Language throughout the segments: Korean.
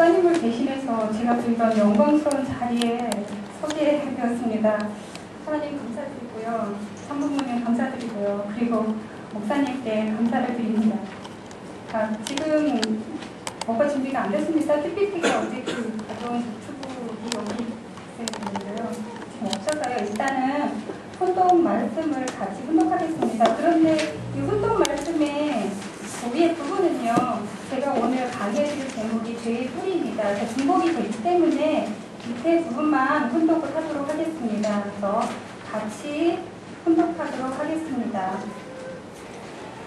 목사님을 대신해서 제가 또 이런 영광스러운 자리에 서게 되었습니다. 하나님 감사드리고요. 산부모님 감사드리고요. 그리고 목사님께 감사를 드립니다. 지금 뭐가 준비가 안 됐습니다. PPT가 어제 가져온 유튜브이 여기 있는데요. 지금 없어서요. 일단은 혼독 말씀을 같이 훈독하겠습니다. 그런데 이 훈독 말씀의 위에 부분은요, 제가 오늘 강의해드릴 제목이 죄의 뿌리입니다. 중복이 되기 때문에 밑에 부분만 훈독을 하도록 하겠습니다. 그래서 같이 훈독하도록 하겠습니다.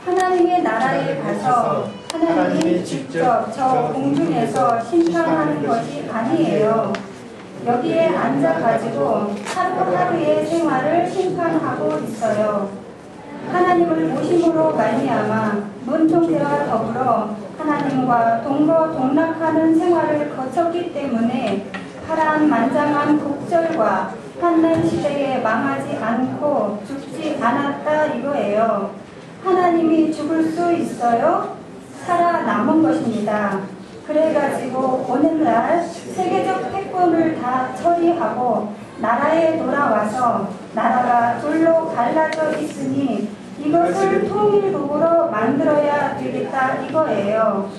하나님의 나라에 가서 하나님이 직접 저 공중에서 심판하는 것이 아니에요. 여기에 앉아가지고 하루하루의 생활을 심판하고 있어요. 하나님을 모심으로 말미암아 문통태와 더불어 하나님과 동거동락하는 생활을 거쳤기 때문에 파란만장한 곡절과 환난 시대에 망하지 않고 죽지 않았다 이거예요. 하나님이 죽을 수 있어요? 살아남은 것입니다. 그래가지고 오늘날 세계적 패권을 다 처리하고 나라에 돌아와서 나라가 둘로 갈라져 있으니 이것을 통일국으로 만들어야 되겠다 이거예요.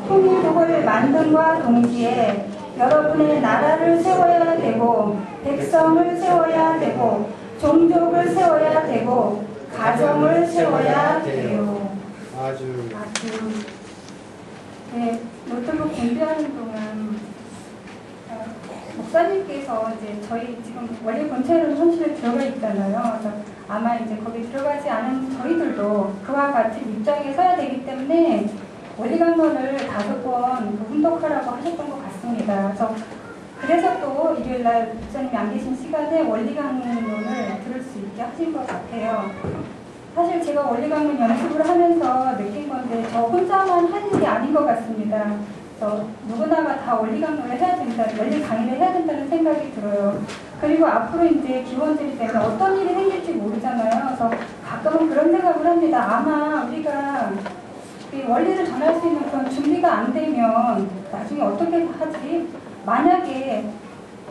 통일국을 만듦과 동시에 여러분의 나라를 세워야 되고 백성을 세워야 되고 종족을 세워야 되고 가정을 세워야 돼요. 아주. 네, 노트북 준비하는 동안 목사님께서 이제 저희 지금 원래 본체는 현실에 들어가 있잖아요. 그래서 아마 이제 거기 들어가지 않은 저희들도 그와 같은 입장에 서야 되기 때문에 원리 강론을 5번 훈독하라고 하셨던 것 같습니다. 그래서 또 일요일날 목사님이 안 계신 시간에 원리 강론을 들을 수 있게 하신 것 같아요. 사실 제가 원리 강론 연습을 하면서 느낀 건데 저 혼자만 하는 일이 아닌 것 같습니다. 누구나가 다 원리 강론을 해야 된다, 원리 강의를 해야 된다는 생각이 들어요. 그리고 앞으로 이제 기원들이 되면 어떤 일이 생길지 모르잖아요. 그래서 가끔은 그런 생각을 합니다. 아마 우리가 이 원리를 전할 수 있는 그런 준비가 안 되면 나중에 어떻게 하지? 만약에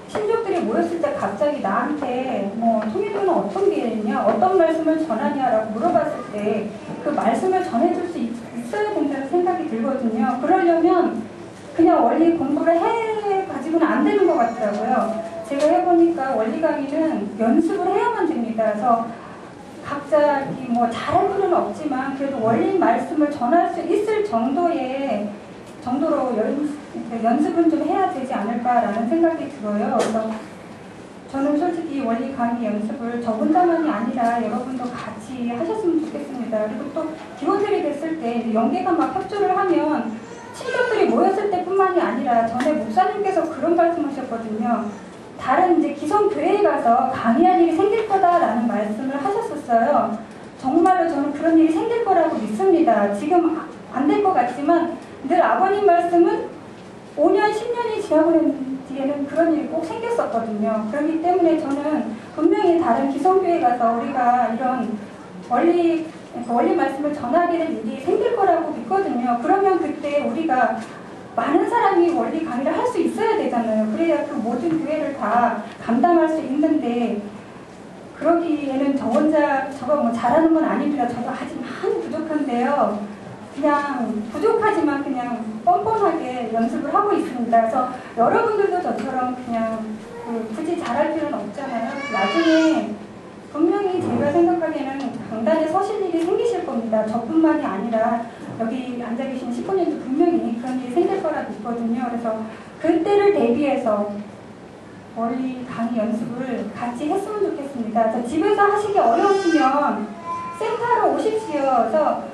신족들이 모였을 때 갑자기 나한테 통일교는 어떤 게 있냐, 어떤 말씀을 전하냐라고 물어봤을 때 그 말씀을 전해줄 수 있어야 된다는 생각이 들거든요. 그러려면 그냥 원리 공부를 해가지고는 안 되는 것 같더라고요. 제가 해보니까 원리 강의는 연습을 해야만 됩니다. 그래서 각자 잘할 필요는 없지만 그래도 원리 말씀을 전할 수 있을 정도로 연습은 좀 해야 되지 않을까라는 생각이 들어요. 그래서 저는 솔직히 원리 강의 연습을 저 혼자만이 아니라 여러분도 같이 하셨으면 좋겠습니다. 그리고 또 기원들이 됐을 때 연계가 막 협조를 하면 친구들이 모였을 때뿐만이 아니라 전에 목사님께서 그런 말씀하셨거든요. 다른 이제 기성 교회에 가서 강의할 일이 생길 거다라는 말씀을 하셨었어요. 정말로 저는 그런 일이 생길 거라고 믿습니다. 지금 안 될 것 같지만 늘 아버님 말씀은 5년, 10년이 지나고 난 뒤에는 그런 일이 꼭 생겼었거든요. 그렇기 때문에 저는 분명히 다른 기성교회에 가서 우리가 이런 원리 말씀을 전하게 될 일이 생길 거라고 믿거든요. 그러면 그때 우리가 많은 사람이 원리 강의를 할 수 있어야 되잖아요. 그래야 그 모든 교회를 다 감당할 수 있는데 그러기에는 저 혼자 저거 잘하는 건 아닙니다. 저도 아직 많이 부족한데요. 그냥 부족하지만 그냥 뻔뻔하게 연습을 하고 있습니다. 그래서 여러분들도 저처럼 그냥 굳이 잘할 필요는 없잖아요. 나중에 분명히 제가 생각하기에는 강단에 서실 일이 생기실 겁니다. 저뿐만이 아니라 여기 앉아 계신 19년도 분명히 그런 일이 생길 거라 믿거든요. 그래서 그때를 대비해서 원리 강의 연습을 같이 했으면 좋겠습니다. 집에서 하시기 어려우시면 센터로 오십시오. 그래서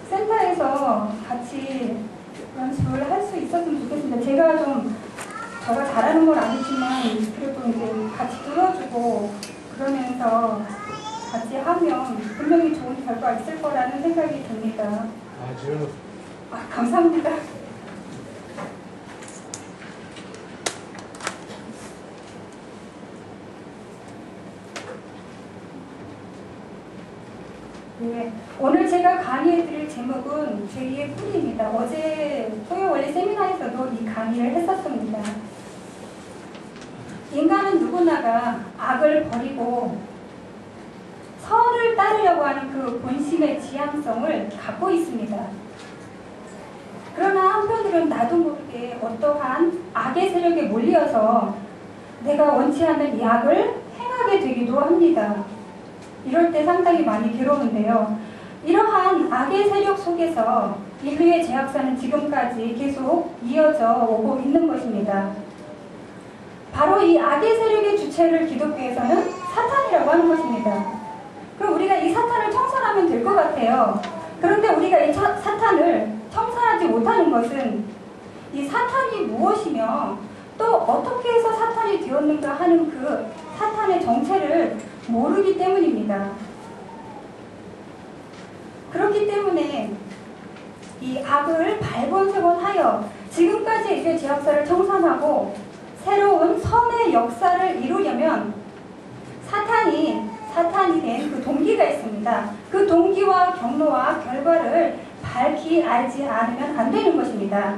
센터에서 같이 연습을 할 수 있었으면 좋겠습니다. 제가 잘하는 건 아니지만 그래도 이제 같이 들어주고 그러면서 같이 하면 분명히 좋은 결과가 있을 거라는 생각이 듭니다. 아주. 감사합니다. 네. 오늘 제가 강의해드릴 제목은 죄의 뿌리입니다. 어제 소유원리 세미나에서도 이 강의를 했었습니다. 인간은 누구나가 악을 버리고 선을 따르려고 하는 그 본심의 지향성을 갖고 있습니다. 그러나 한편으로는 나도 모르게 어떠한 악의 세력에 몰려서 내가 원치 않는 이 악을 행하게 되기도 합니다. 이럴 때 상당히 많이 괴로운데요. 이러한 악의 세력 속에서 인류의 죄악사는 지금까지 계속 이어져 오고 있는 것입니다. 바로 이 악의 세력의 주체를 기독교에서는 사탄이라고 하는 것입니다. 그럼 우리가 이 사탄을 청산하면 될 것 같아요. 그런데 우리가 이 사탄을 청산하지 못하는 것은 이 사탄이 무엇이며 또 어떻게 해서 사탄이 되었는가 하는 그 사탄의 정체를 모르기 때문입니다. 그렇기 때문에 이 악을 발본색원하여 지금까지 인류의 죄악사를 청산하고 새로운 선의 역사를 이루려면 사탄이 된 그 동기가 있습니다. 그 동기와 경로와 결과를 밝히 알지 않으면 안 되는 것입니다.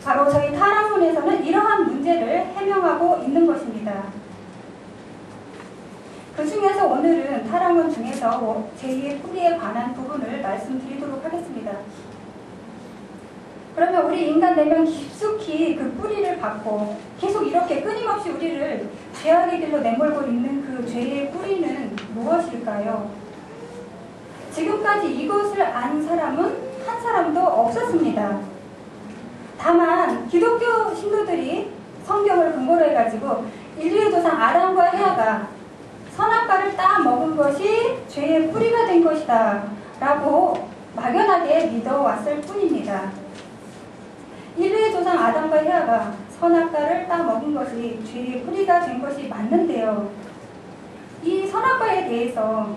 바로 저희 타락론에서는 이러한 문제를 해명하고 있는 것입니다. 그 중에서 오늘은 타락론 중에서 제2의 뿌리에 관한 부분을 말씀드리도록 하겠습니다. 그러면 우리 인간 내면 깊숙이 그 뿌리를 받고 계속 이렇게 끊임없이 우리를 죄악의 길로 내몰고 있는 그 죄의 뿌리는 무엇일까요? 지금까지 이것을 안 사람은 한 사람도 없었습니다. 다만 기독교 신도들이 성경을 근거로 해가지고 인류의 조상 아담과 헤아가 선악과를 따 먹은 것이 죄의 뿌리가 된 것이다 라고 막연하게 믿어왔을 뿐입니다. 인류의 조상 아담과 헤아가 선악과를 따 먹은 것이 죄의 뿌리가 된 것이 맞는데요. 이 선악과에 대해서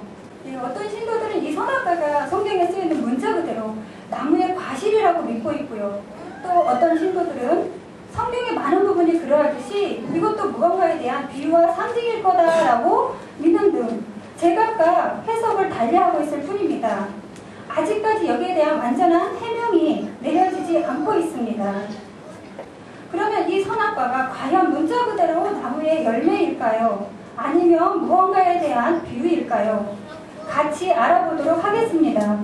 어떤 신도들은 이 선악과가 성경에 쓰이는 문자 그대로 나무의 과실이라고 믿고 있고요. 또 어떤 신도들은 성경의 많은 부분이 그러하듯이 이것도 무언가에 대한 비유와 상징일 거다라고 믿는 등 제각각 해석을 달리하고 있을 뿐입니다. 아직까지 여기에 대한 완전한 해명이 내려지지 않고 있습니다. 그러면 이 선악과가 과연 문자 그대로 나무의 열매일까요? 아니면 무언가에 대한 비유일까요? 같이 알아보도록 하겠습니다.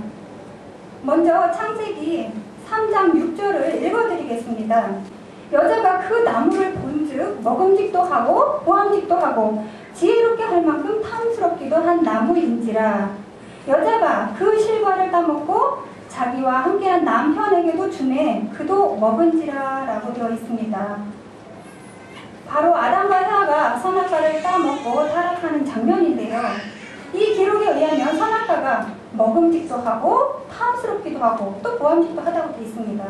먼저 창세기 3장 6절을 읽어드리겠습니다. 여자가 그 나무를 본즉 먹음직도 하고 보암직도 하고 지혜롭게 할 만큼 탐스럽기도 한 나무인지라. 여자가 그 실과를 따먹고 자기와 함께한 남편에게도 주매 그도 먹은지라 라고 되어 있습니다. 바로 아담과 헤아가 선악과를 따먹고 타락하는 장면인데요. 이 기록에 의하면 선악과가 먹음직도 하고 탐스럽기도 하고 또 보암직도 하다고 되어 있습니다.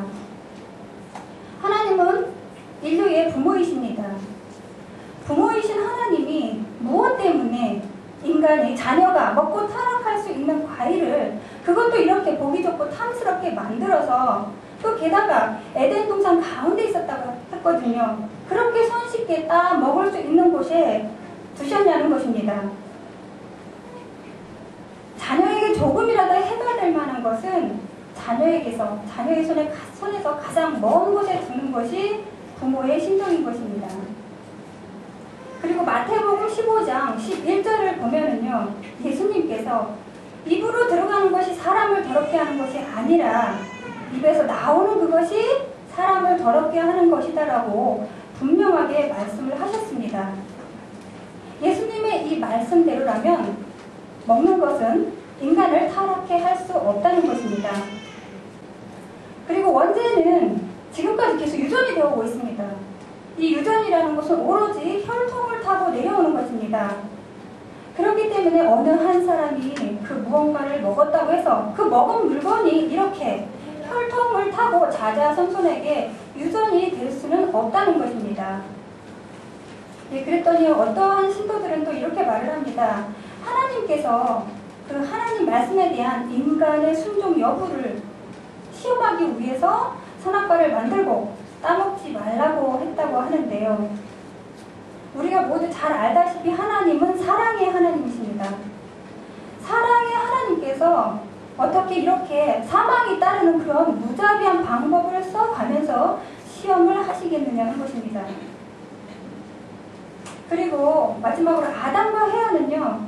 하나님은 인류의 부모이십니다. 부모이신 하나님이 무엇 때문에 인간이 자녀가 먹고 타락할 수 있는 과일을 그것도 이렇게 보기 좋고 탐스럽게 만들어서 또 게다가 에덴 동산 가운데 있었다고 했거든요. 그렇게 손쉽게 따 먹을 수 있는 곳에 두셨냐는 것입니다. 자녀에게 조금이라도 해가 될 만한 것은 자녀의 손에서 가장 먼 곳에 두는 것이 부모의 심정인 것입니다. 그리고 마태복음 15장 11절을 보면은요, 예수님께서 입으로 들어가는 것이 사람을 더럽게 하는 것이 아니라 입에서 나오는 그것이 사람을 더럽게 하는 것이다라고 분명하게 말씀을 하셨습니다. 예수님의 이 말씀대로라면 먹는 것은 인간을 타락해 할 수 없다는 것입니다. 그리고 원죄는 지금까지 계속 유전이 되어오고 있습니다. 이 유전이라는 것은 오로지 혈통을 타고 내려오는 것입니다. 그렇기 때문에 어느 한 사람이 그 무언가를 먹었다고 해서 그 먹은 물건이 이렇게 혈통을 타고 자자손손에게 유전이 될 수는 없다는 것입니다. 그랬더니 어떠한 신도들은 또 이렇게 말을 합니다. 하나님께서 그 하나님 말씀에 대한 인간의 순종 여부를 시험하기 위해서 선악과를 만들고 따먹지 말라고 했다고 하는데요. 우리가 모두 잘 알다시피 하나님은 사랑의 하나님이십니다. 사랑의 하나님께서 어떻게 이렇게 사망이 따르는 그런 무자비한 방법을 써가면서 시험을 하시겠느냐는 것입니다. 그리고 마지막으로 아담과 헤아는요,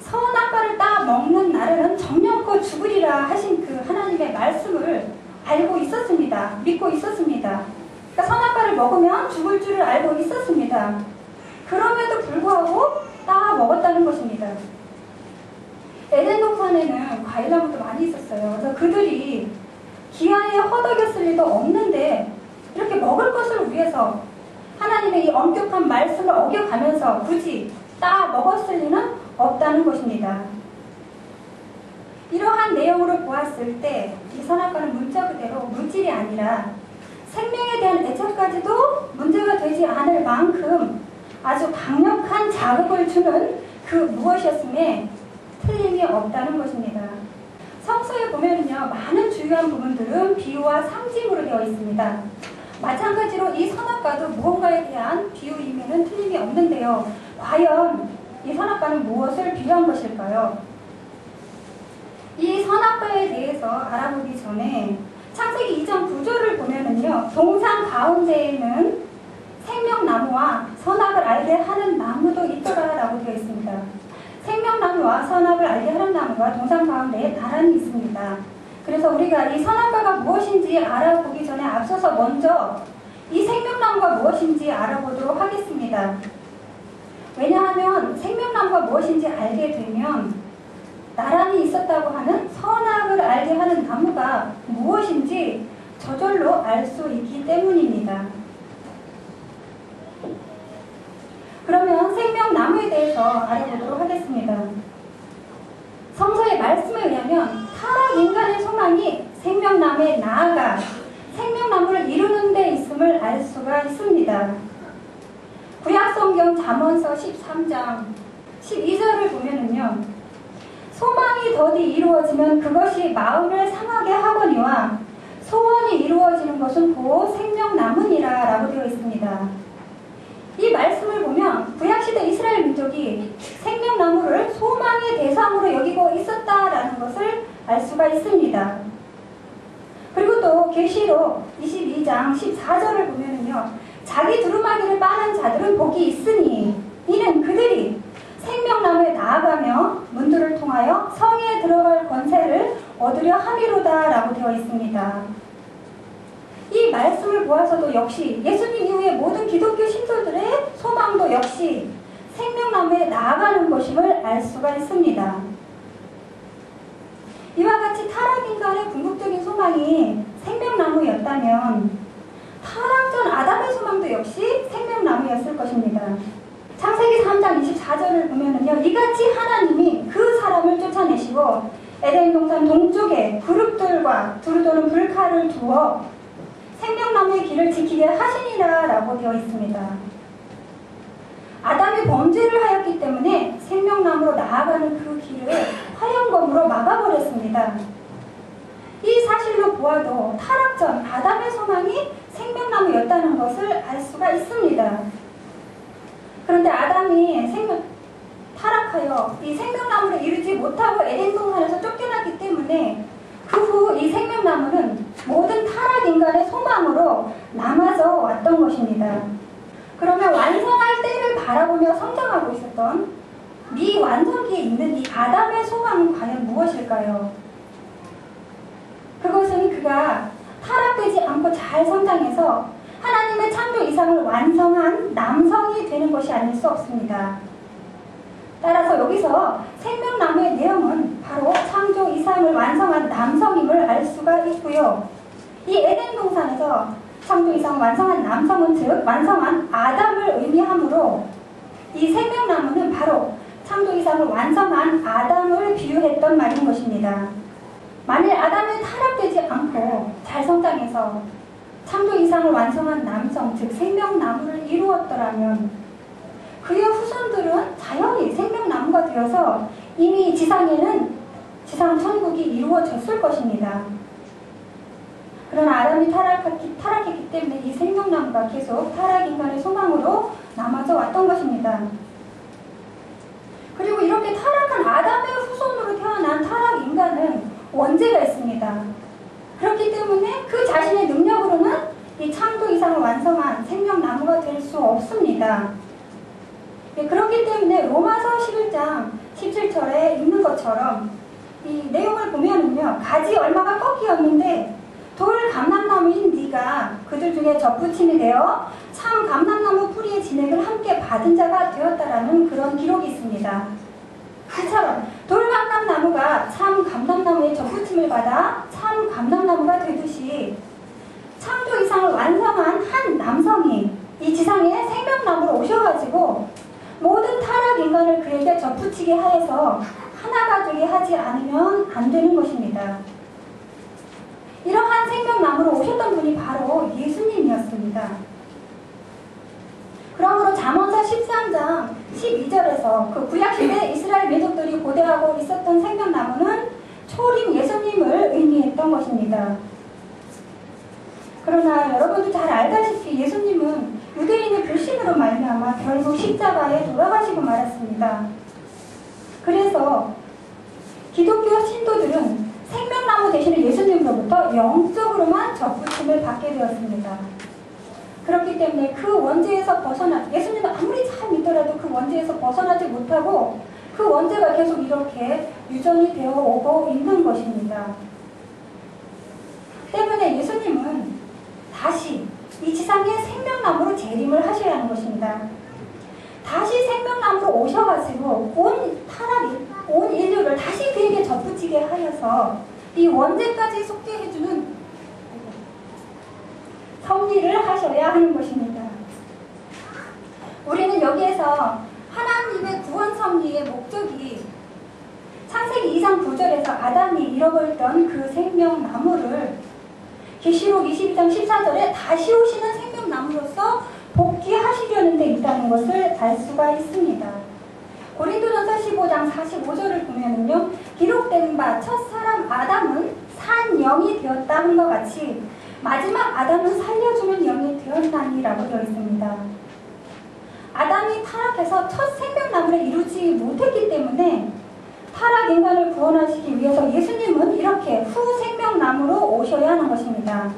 선악과를 따 먹는 날에는 정령코 죽으리라 하신 그 하나님의 말씀을 알고 있었습니다. 믿고 있었습니다. 그러니까 선악과를 먹으면 죽을 줄을 알고 있었습니다. 그럼에도 불구하고 따 먹었다는 것입니다. 에덴 동산에는 과일나무도 많이 있었어요. 그래서 그들이 기아에 허덕였을 리도 없는데 이렇게 먹을 것을 위해서 하나님의 이 엄격한 말씀을 어겨가면서 굳이 따 먹었을 리는 없다는 것입니다. 이러한 내용으로 보았을 때 이 선악과는 문자 그대로 물질이 아니라 생명에 대한 애착까지도 문제가 되지 않을 만큼 아주 강력한 자극을 주는 그 무엇이었음에 틀림이 없다는 것입니다. 성서에 보면은요, 많은 중요한 부분들은 비유와 상징으로 되어 있습니다. 마찬가지로 이 선악과도 무언가에 대한 비유임에는 틀림이 없는데요. 과연 이 선악과는 무엇을 비유한 것일까요? 이 선악과에 대해서 알아보기 전에 창세기 2장 9절을 보면은요, 동산 가운데에는 생명나무와 선악을 알게 하는 나무도 있더라라고 되어 있습니다. 생명나무와 선악을 알게 하는 나무가 동산 가운데에 나란히 있습니다. 그래서 우리가 이 선악과가 무엇인지 알아보기 전에 앞서서 먼저 이 생명나무가 무엇인지 알아보도록 하겠습니다. 왜냐하면 생명나무가 무엇인지 알게 되면 나란히 있었다고 하는 선악을 알게 하는 나무가 무엇인지 저절로 알 수 있기 때문입니다. 그러면 생명나무에 대해서 알아보도록 하겠습니다. 성서의 말씀에 의하면 타락 인간의 소망이 생명나무에 나아가 생명나무를 이루는 데 있음을 알 수가 있습니다. 구약성경 잠언서 13장 12절을 보면은요, 소망이 더디 이루어지면 그것이 마음을 상하게 하거니와 소원이 이루어지는 것은 곧 생명나무니라 라고 되어 있습니다. 이 말씀을 보면 구약시대 이스라엘 민족이 생명나무를 소망의 대상으로 여기고 있었다라는 것을 알 수가 있습니다. 그리고 또 계시록 22장 14절을 보면은요, 자기 두루마기를 빠는 자들은 복이 있으니 이는 그들이 생명나무에 나아가며 문들을 통하여 성에 들어갈 권세를 얻으려 함이로다 라고 되어 있습니다. 이 말씀을 보아서도 역시 예수님 이후의 모든 기독교 신도들의 소망도 역시 생명나무에 나아가는 것임을 알 수가 있습니다. 이와 같이 타락인간의 궁극적인 소망이 생명나무였다면 타락 전 아담의 소망도 역시 생명나무였을 것입니다. 창세기 3장 24절을 보면은요, 이같이 하나님이 그 사람을 쫓아내시고 에덴 동산 동쪽에 그룹들과 두루도는 불칼을 두어 생명나무의 길을 지키게 하시니라 라고 되어 있습니다. 아담이 범죄를 하였기 때문에 생명나무로 나아가는 그 길을 화염검으로 막아버렸습니다. 이 사실로 보아도 타락 전 아담의 소망이 생명나무였다는 것을 알 수가 있습니다. 그런데 아담이 타락하여 이 생명나무를 이루지 못하고 에덴 동산에서 쫓겨났기 때문에 그 후 이 생명나무는 모든 타락 인간의 소망으로 남아져 왔던 것입니다. 그러면 완성할 때를 바라보며 성장하고 있었던 미완성기에 있는 이 아담의 소망은 과연 무엇일까요? 그것은 그가 타락되지 않고 잘 성장해서 하나님의 창조 이상을 완성한 남성이 되는 것이 아닐 수 없습니다. 따라서 여기서 생명나무의 내용은 바로 창조 이상을 완성한 남성임을 알 수가 있고요. 이 에덴 동산에서 창조 이상을 완성한 남성은 즉 완성한 아담을 의미하므로 이 생명나무는 바로 창조 이상을 완성한 아담을 비유했던 말인 것입니다. 만일 아담이 타락되지 않고 잘 성장해서 창조 이상을 완성한 남성, 즉 생명나무를 이루었더라면 그의 후손들은 자연히 생명나무가 되어서 이미 지상에는 지상 천국이 이루어졌을 것입니다. 그러나 아담이 타락했기 때문에 이 생명나무가 계속 타락인간의 소망으로 남아져 왔던 것입니다. 그리고 이렇게 타락한 아담의 후손으로 태어난 타락 인간은 원죄가 있습니다. 그렇기 때문에 그 자신의 능력으로는 이 창조 이상을 완성한 생명나무가 될 수 없습니다. 그렇기 때문에 로마서 11장 17절에 있는 것처럼 이 내용을 보면은요, 가지 얼마가 꺾이었는데 돌 감람나무인 네가 그들 중에 접붙임이 되어 참 감람나무 뿌리의 진액을 함께 받은 자가 되었다라는 그런 기록이 있습니다. 그처럼 돌 감람나무가 참 감람나무의 접붙임을 받아 참 감람나무가 되듯이 창조 이상을 완성한 한 남성이 이 지상에 생명나무로 오셔가지고 모든 타락 인간을 그에게 접붙이게 하여서 하나가 되게 하지 않으면 안 되는 것입니다. 이러한 생명나무로 오셨던 분이 바로 예수님이었습니다. 그러므로 잠언서 13장 12절에서 그 구약시대 이스라엘 민족들이 고대하고 있었던 생명나무는 초림 예수님을 의미했던 것입니다. 그러나 여러분도 잘 알다시피 예수님은 유대인의 불신으로 말미암아 결국 십자가에 돌아가시고 말았습니다. 그래서 기독교 신도들은 생명나무 대신에 예수님으로부터 영적으로만 접붙임을 받게 되었습니다. 그렇기 때문에 그 원죄에서 예수님은 아무리 잘 믿더라도 그 원죄에서 벗어나지 못하고 그 원죄가 계속 이렇게 유전이 되어 오고 있는 것입니다. 때문에 예수님은 다시 이 지상에 생명나무로 재림을 하셔야 하는 것입니다. 다시 생명나무로 오셔가지고 온 인류를 다시 그에게 접붙이게 하여서 이 원죄까지 속게 해주는 섭리를 하셔야 하는 것입니다. 우리는 여기에서 하나님의 구원 섭리의 목적이 창세기 2장 9절에서 아담이 잃어버렸던 그 생명나무를 계시록 22장 14절에 다시 오시는 생명나무로서 복귀하시려는 데 있다는 것을 알 수가 있습니다. 고린도전서 15장 45절을 보면은요, 기록된 바 첫사람 아담은 산 영이 되었다 한 것 같이 마지막 아담은 살려주는 영이 되었나니라고 되어 있습니다. 아담이 타락해서 첫 생명나무를 이루지 못했기 때문에 타락 인간을 구원하시기 위해서 예수님은 이렇게 후 생명나무로 오셔야 하는 것입니다.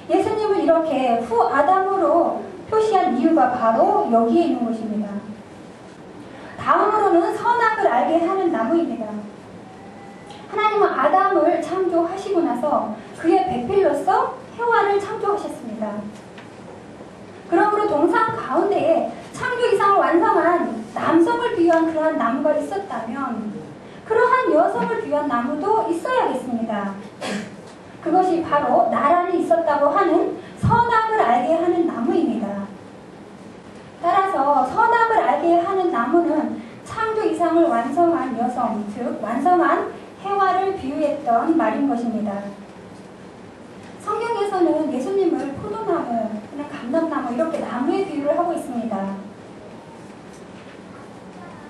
예수님은 이렇게 후 아담으로 표시한 이유가 바로 여기에 있는 것입니다. 다음으로는 선악을 알게 하는 나무입니다. 하나님은 아담을 창조하시고 나서 그의 배필로서 해와를 창조하셨습니다. 그러므로 동상 가운데에 창조 이상을 완성한 남성을 비유한 그러한 나무가 있었다면 그러한 여성을 비유한 나무도 있어야겠습니다. 그것이 바로 나란히 있었다고 하는 선악을 알게 하는 나무입니다. 따라서 선악을 알게 하는 나무는 창조 이상을 완성한 여성, 즉 완성한 해와를 비유했던 말인 것입니다. 성경에서는 예수님을 포도나무, 감람나무 이렇게 나무에 비유를 하고 있습니다.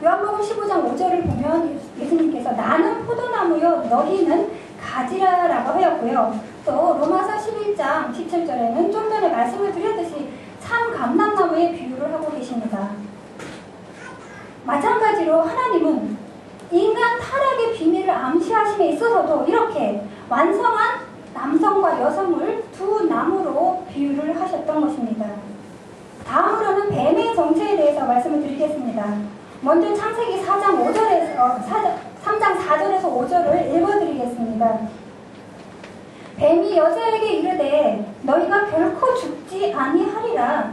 요한복음 15장 5절을 보면 예수님께서 나는 포도나무요 너희는 가지라라고 하였고요. 또 로마서 11장 17절에는 좀 전에 말씀을 드렸듯이 참 감람나무에 비유를 하고 계십니다. 마찬가지로 하나님은 인간 타락의 비밀을 암시하심에 있어서도 이렇게 완성한 남성과 여성을 두 나무로 비유를 하셨던 것입니다. 다음으로는 뱀의 정체에 대해서 말씀을 드리겠습니다. 먼저 창세기 4장 4절에서 5절을 읽어드리겠습니다. 뱀이 여자에게 이르되 너희가 결코 죽지 아니하리라.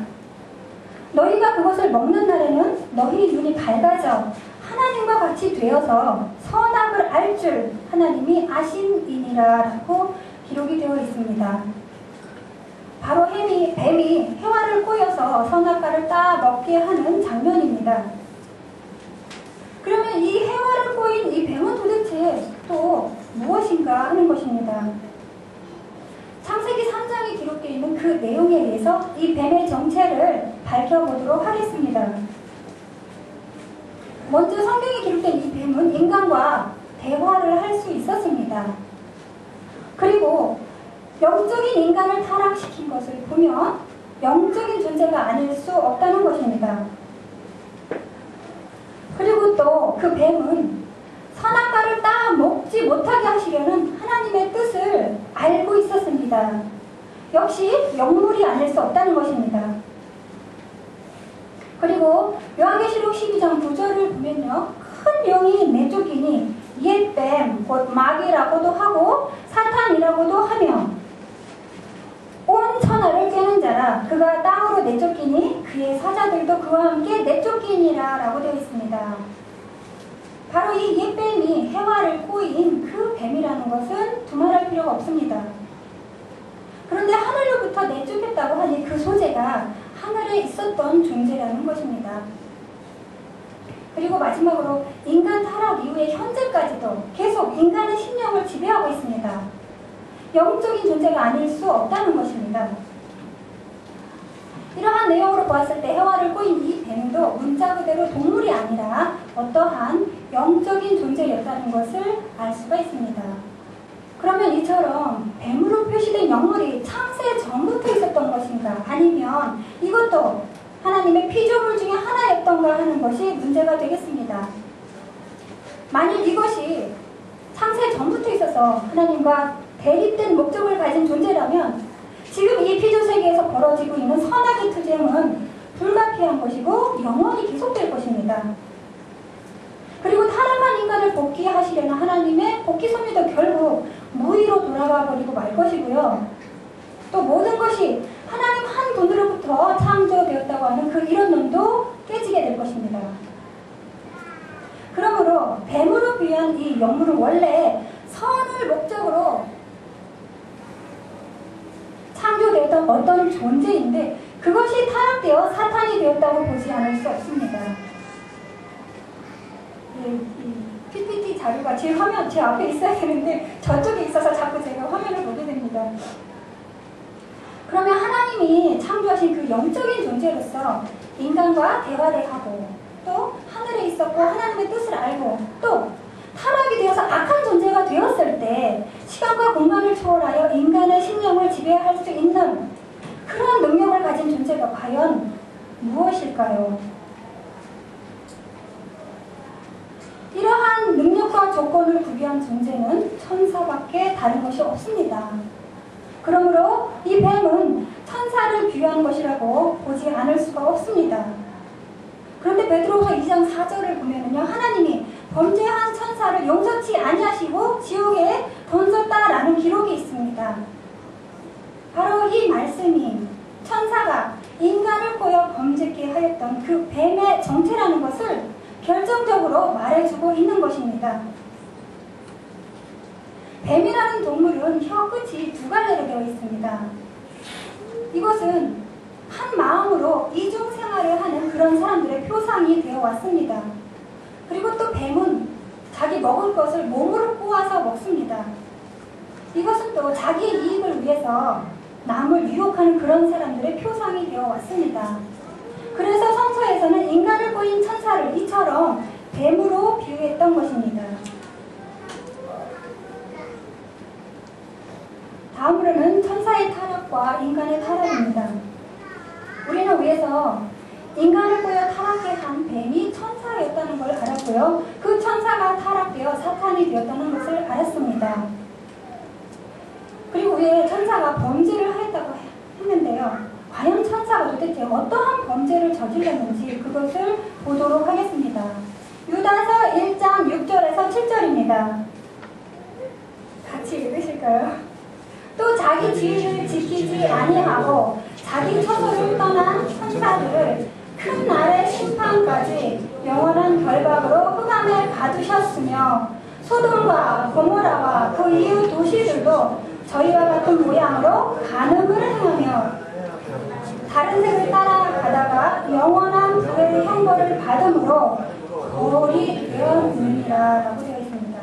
너희가 그것을 먹는 날에는 너희 눈이 밝아져 하나님과 같이 되어서 선악을 알 줄 하나님이 아심이니라 라고 기록이 되어 있습니다. 바로 뱀이 해와를 꼬여서 선악과를 따 먹게 하는 장면입니다. 그러면 이 해와를 꼬인 이 뱀은 도대체 또 무엇인가 하는 것입니다. 창세기 3장에 기록되어 있는 그 내용에 대해서 이 뱀의 정체를 밝혀보도록 하겠습니다. 먼저 성경에 기록된 이 뱀은 인간과 대화를 할 수 있었습니다. 그리고 영적인 인간을 타락시킨 것을 보면 영적인 존재가 아닐 수 없다는 것입니다. 그리고 그리고 또 그 뱀은 선악과를 딱 먹지 못하게 하시려는 하나님의 뜻을 알고 있었습니다. 역시 영물이 아닐 수 없다는 것입니다. 그리고 요한계시록 12장 9절을 보면요, 큰 용이 내쫓기니 옛뱀 곧 마귀라고도 하고 사탄이라고도 하며 온 천하를 꿰는 자라 그가 땅으로 내쫓기니 그의 사자들도 그와 함께 내쫓기니라 라고 되어 있습니다. 바로 이 옛뱀이 해와를 꼬인 그 뱀이라는 것은 두말할 필요가 없습니다. 그런데 하늘로부터 내쫓겼다고 하니 그 소재가 하늘에 있었던 존재라는 것입니다. 그리고 마지막으로 인간 타락 이후에 현재까지도 계속 인간의 심령을 지배하고 있습니다. 영적인 존재가 아닐 수 없다는 것입니다. 이러한 내용으로 보았을 때 해와를 꼬인 이 뱀도 문자 그대로 동물이 아니라 어떠한 영적인 존재였다는 것을 알 수가 있습니다. 그러면 이처럼 뱀으로 표시된 영물이 창세 전부터 있었던 것인가? 아니면 이것도 하나님의 피조물 중에 하나였던가 하는 것이 문제가 되겠습니다. 만일 이것이 창세 전부터 있어서 하나님과 대립된 목적을 가진 존재라면 지금 이 피조세계에서 벌어지고 있는 선악의 투쟁은 불가피한 것이고 영원히 계속될 것입니다. 그리고 타락한 인간을 복귀하시려는 하나님의 복귀 섭리도 결국 무의로 돌아가 버리고 말 것이고요. 또 모든 것이 하나님 한 분으로부터 창조되었다고 하는 그 이론론도 깨지게 될 것입니다. 그러므로 뱀으로 비유한 이 영물은 원래 선을 목적으로 창조되었던 어떤 존재인데 그것이 타락되어 사탄이 되었다고 보지 않을 수 없습니다. 이 PPT 자료가 제 앞에 있어야 되는데 저쪽에 있어서 자꾸 제가 화면을 보게 됩니다. 그러면 하나님이 창조하신 그 영적인 존재로서 인간과 대화를 하고 또 하늘에 있었고 하나님의 뜻을 알고 또 타락이 되어서 악한 존재가 되었을 때 시간과 공간을 초월하여 인간의 심령을 지배할 수 있는 그런 능력을 가진 존재가 과연 무엇일까요? 이러한 능력과 조건을 구비한 존재는 천사밖에 다른 것이 없습니다. 그러므로 이 뱀은 천사를 비유한 것이라고 보지 않을 수가 없습니다. 그런데 베드로후서 2장 4절을 보면은요, 하나님이 범죄한 천사를 용서치 아니하시고 지옥에 던졌다라는 기록이 있습니다. 바로 이 말씀이 천사가 인간을 꼬여 범죄케 하였던 그 뱀의 정체라는 것을 결정적으로 말해주고 있는 것입니다. 뱀이라는 동물은 혀 끝이 두 갈래로 되어 있습니다. 이것은 한 마음으로 이중생활을 하는 그런 사람들의 표상이 되어 왔습니다. 그리고 또 뱀은 자기 먹을 것을 몸으로 꼬아서 먹습니다. 이것은 또 자기의 이익을 위해서 남을 유혹하는 그런 사람들의 표상이 되어 왔습니다. 그래서 성서에서는 인간을 꼬인 천사를 이처럼 뱀으로 비유했던 것입니다. 다음으로는 천사의 타락과 인간의 타락입니다. 우리는 위에서 인간을 꼬여 타락해 한 뱀이 천사였다는 걸 알았고요. 그 천사가 타락되어 사탄이 되었다는 것을 알았습니다. 그리고 위에 천사가 범죄를 하였다고 했는데요. 과연 천사가 도대체 어떠한 범죄를 저질렀는지 그것을 보도록 하겠습니다. 유다서 1장 6절에서 7절입니다. 같이 읽으실까요? 또 자기 지위를 지키지 아니하고 자기 처소를 떠난 천사들을 큰 날의 심판까지 영원한 결박으로 흑암에 가두셨으며 소돔과 고모라와 그 이웃 도시들도 저희와 같은 모양으로 간음을 행하며 다른 색을 따라가다가 영원한 불의 형벌을 받음으로 거울이 되었느니라 라고 되어 있습니다.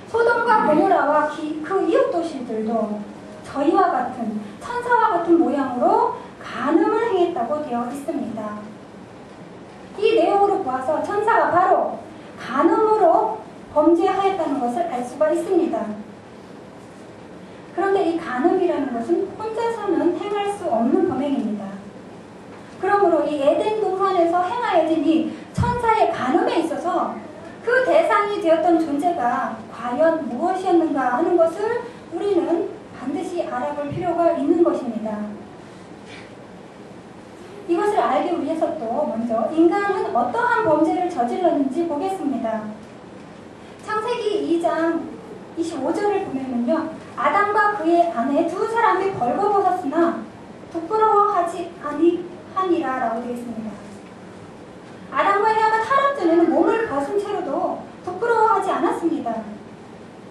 소돔과 고모라와 그 이웃 도시들도 저희와 같은 천사와 같은 모양으로 간음을 행했다고 되어 있습니다. 이 내용으로 보아서 천사가 바로 간음으로 범죄하였다는 것을 알 수가 있습니다. 그런데 이 간음이라는 것은 혼자서는 행할 수 없는 범행입니다. 그러므로 이 에덴 동산에서 행하여진 이 천사의 천사의 간음에 있어서 그 대상이 되었던 존재가 과연 무엇이었는가 하는 것을 우리는 반드시 알아볼 필요가 있는 것입니다. 이것을 알기 위해서 또 먼저 인간은 어떠한 범죄를 저질렀는지 보겠습니다. 창세기 2장 25절을 보면요, 아담과 그의 아내 두 사람이 벌거벗었으나 부끄러워하지 아니하니라 라고 되어 있습니다. 아담과 헤아가 타락 전에는 몸을 벗은 채로도 부끄러워하지 않았습니다.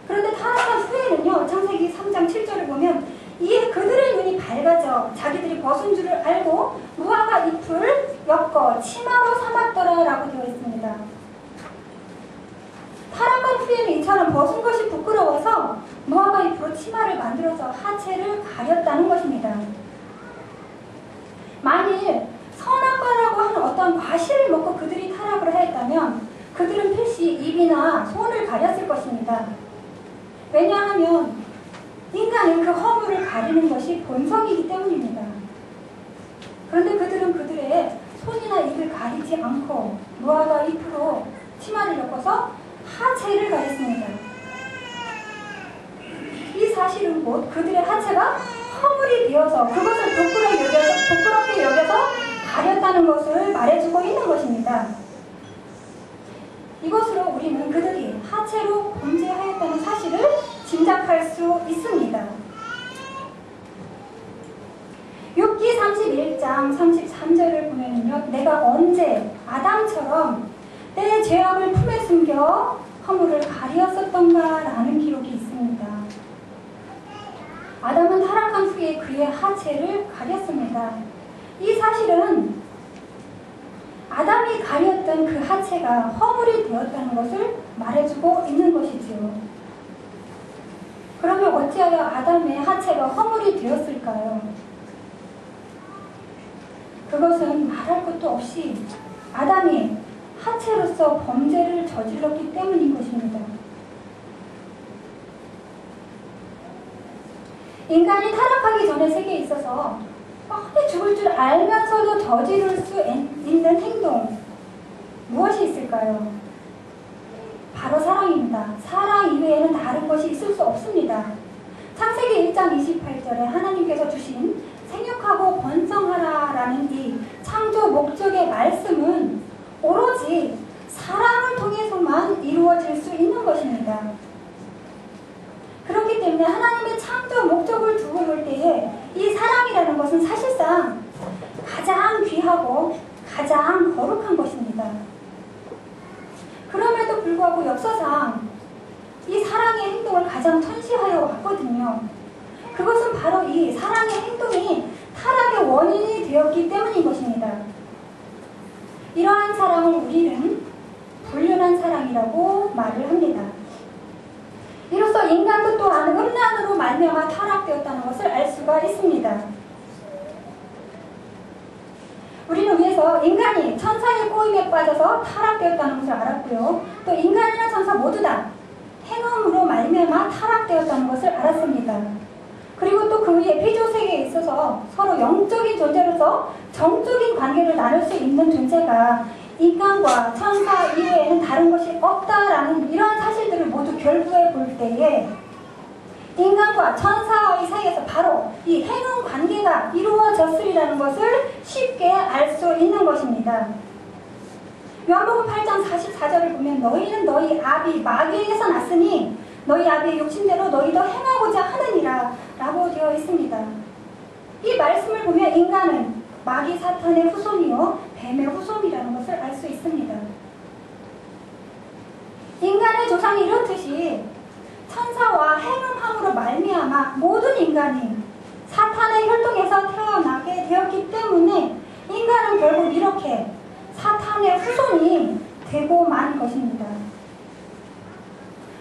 그런데 타락한 후에는요, 창세기 3장 7절을 보면 이에 그들의 눈이 밝아져 자기들이 벗은 줄을 알고 무화과 잎을 엮어 치마로 삼았더라 라고 되어 있습니다. 타락한 후에는 이처럼 벗은 것이 부끄러워서 무화과 잎으로 치마를 만들어서 하체를 가렸다는 것입니다. 만일 선악과라고 하는 어떤 과실을 먹고 그들이 타락을 하였다면 그들은 필시 입이나 손을 가렸을 것입니다. 왜냐하면 인간은 그 허물을 가리는 것이 본성이기 때문입니다. 그런데 그들은 그들의 손이나 입을 가리지 않고 무화과 잎으로 치마를 엮어서 하체를 가렸습니다. 이 사실은 곧 그들의 하체가 허물이 되어서 그것을 부끄럽게 여겨서 가렸다는 것을 말해주고 있는 것입니다. 이것으로 우리는 그들이 하체로 범죄하였다는 사실을 짐작할 수 있습니다. 욥기 31장 33절을 보면요, 내가 언제 아담처럼 내 죄악을 품에 숨겨 허물을 가리었었던가 라는 기록이 있습니다. 아담은 타락한 후에 그의 하체를 가렸습니다. 이 사실은 아담이 가렸던 그 하체가 허물이 되었다는 것을 말해주고 있는 것이지요. 그러면 어찌하여 아담의 하체가 허물이 되었을까요? 그것은 말할 것도 없이 아담이 하체로서 범죄를 저질렀기 때문인 것입니다. 인간이 타락하기 전의 세계에 있어서 뻔히 죽을 줄 알면서도 저지를 수 있는 행동, 무엇이 있을까요? 바로 사랑입니다. 사랑 이외에는 다른 것이 있을 수 없습니다. 창세기 1장 28절에 하나님께서 주신 생육하고 번성하라 라는 이 창조 목적의 말씀은 오로지 사랑을 통해서만 이루어질 수 있는 것입니다. 그렇기 때문에 하나님의 창조 목적을 두고 볼 때에 이 사랑이라는 것은 사실상 가장 귀하고 가장 거룩한 것입니다. 그럼에도 불구하고 역사상 이 사랑의 행동을 가장 천시하여 왔거든요. 그것은 바로 이 사랑의 행동이 타락의 원인이 되었기 때문인 것입니다. 이러한 사랑을 우리는 불륜한 사랑이라고 말을 합니다. 이로써 인간도 또한 음란으로 말미암아 타락되었다는 것을 알 수가 있습니다. 우리는 위에서 인간이 천사의 꼬임에 빠져서 타락되었다는 것을 알았고요. 또 인간이나 천사 모두 다 행음으로 말미암아 타락되었다는 것을 알았습니다. 그리고 또 그 위에 피조세계에 있어서 서로 영적인 존재로서 정적인 관계를 나눌 수 있는 존재가 인간과 천사 이외에는 다른 것이 없다라는 이러한 사실들을 모두 결부해 볼 때에 인간과 천사의 사이에서 바로 이 행운 관계가 이루어졌으리라는 것을 쉽게 알 수 있는 것입니다. 요한복음 8장 44절을 보면 너희는 너희 아비 마귀에게서 났으니 너희 아비의 욕심대로 너희도 행하고자 하느니라 라고 되어 있습니다. 이 말씀을 보면 인간은 마귀 사탄의 후손이요 뱀의 후손이라는 것을 알 수 있습니다. 인간의 조상이 이렇듯이 천사와 행음함으로 말미암아 모든 인간이 사탄의 혈통에서 태어나게 되었기 때문에 인간은 결국 이렇게 사탄의 후손이 되고 만 것입니다.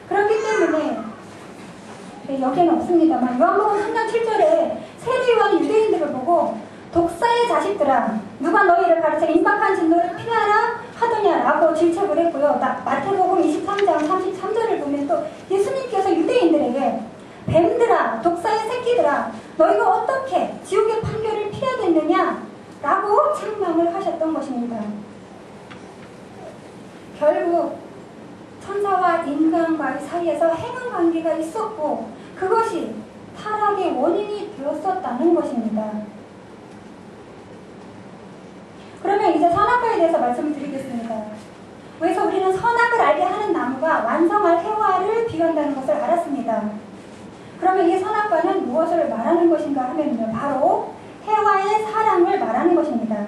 그렇기 때문에 여기에는 없습니다만 요한복음 3장 7절에 세리와 유대인들을 보고 독사의 자식들아 누가 너희를 가르쳐 임박한 진노를 피하라 하더냐라고 질책을 했고요. 마태복음 23장 33절을 보면 또 예수님께서 유대인들에게 뱀들아 독사의 새끼들아 너희가 어떻게 지옥의 판결을 피하겠느냐 라고 책망을 하셨던 것입니다. 결국 천사와 인간과의 사이에서 행한 관계가 있었고 그것이 타락의 원인이 되었었다는 것입니다. 그러면 이제 선악과에 대해서 말씀을 드리겠습니다. 그래서 우리는 선악을 알게 하는 나무가 완성할 해와를 비유한다는 것을 알았습니다. 그러면 이 선악과는 무엇을 말하는 것인가 하면요, 바로 해와의 사랑을 말하는 것입니다.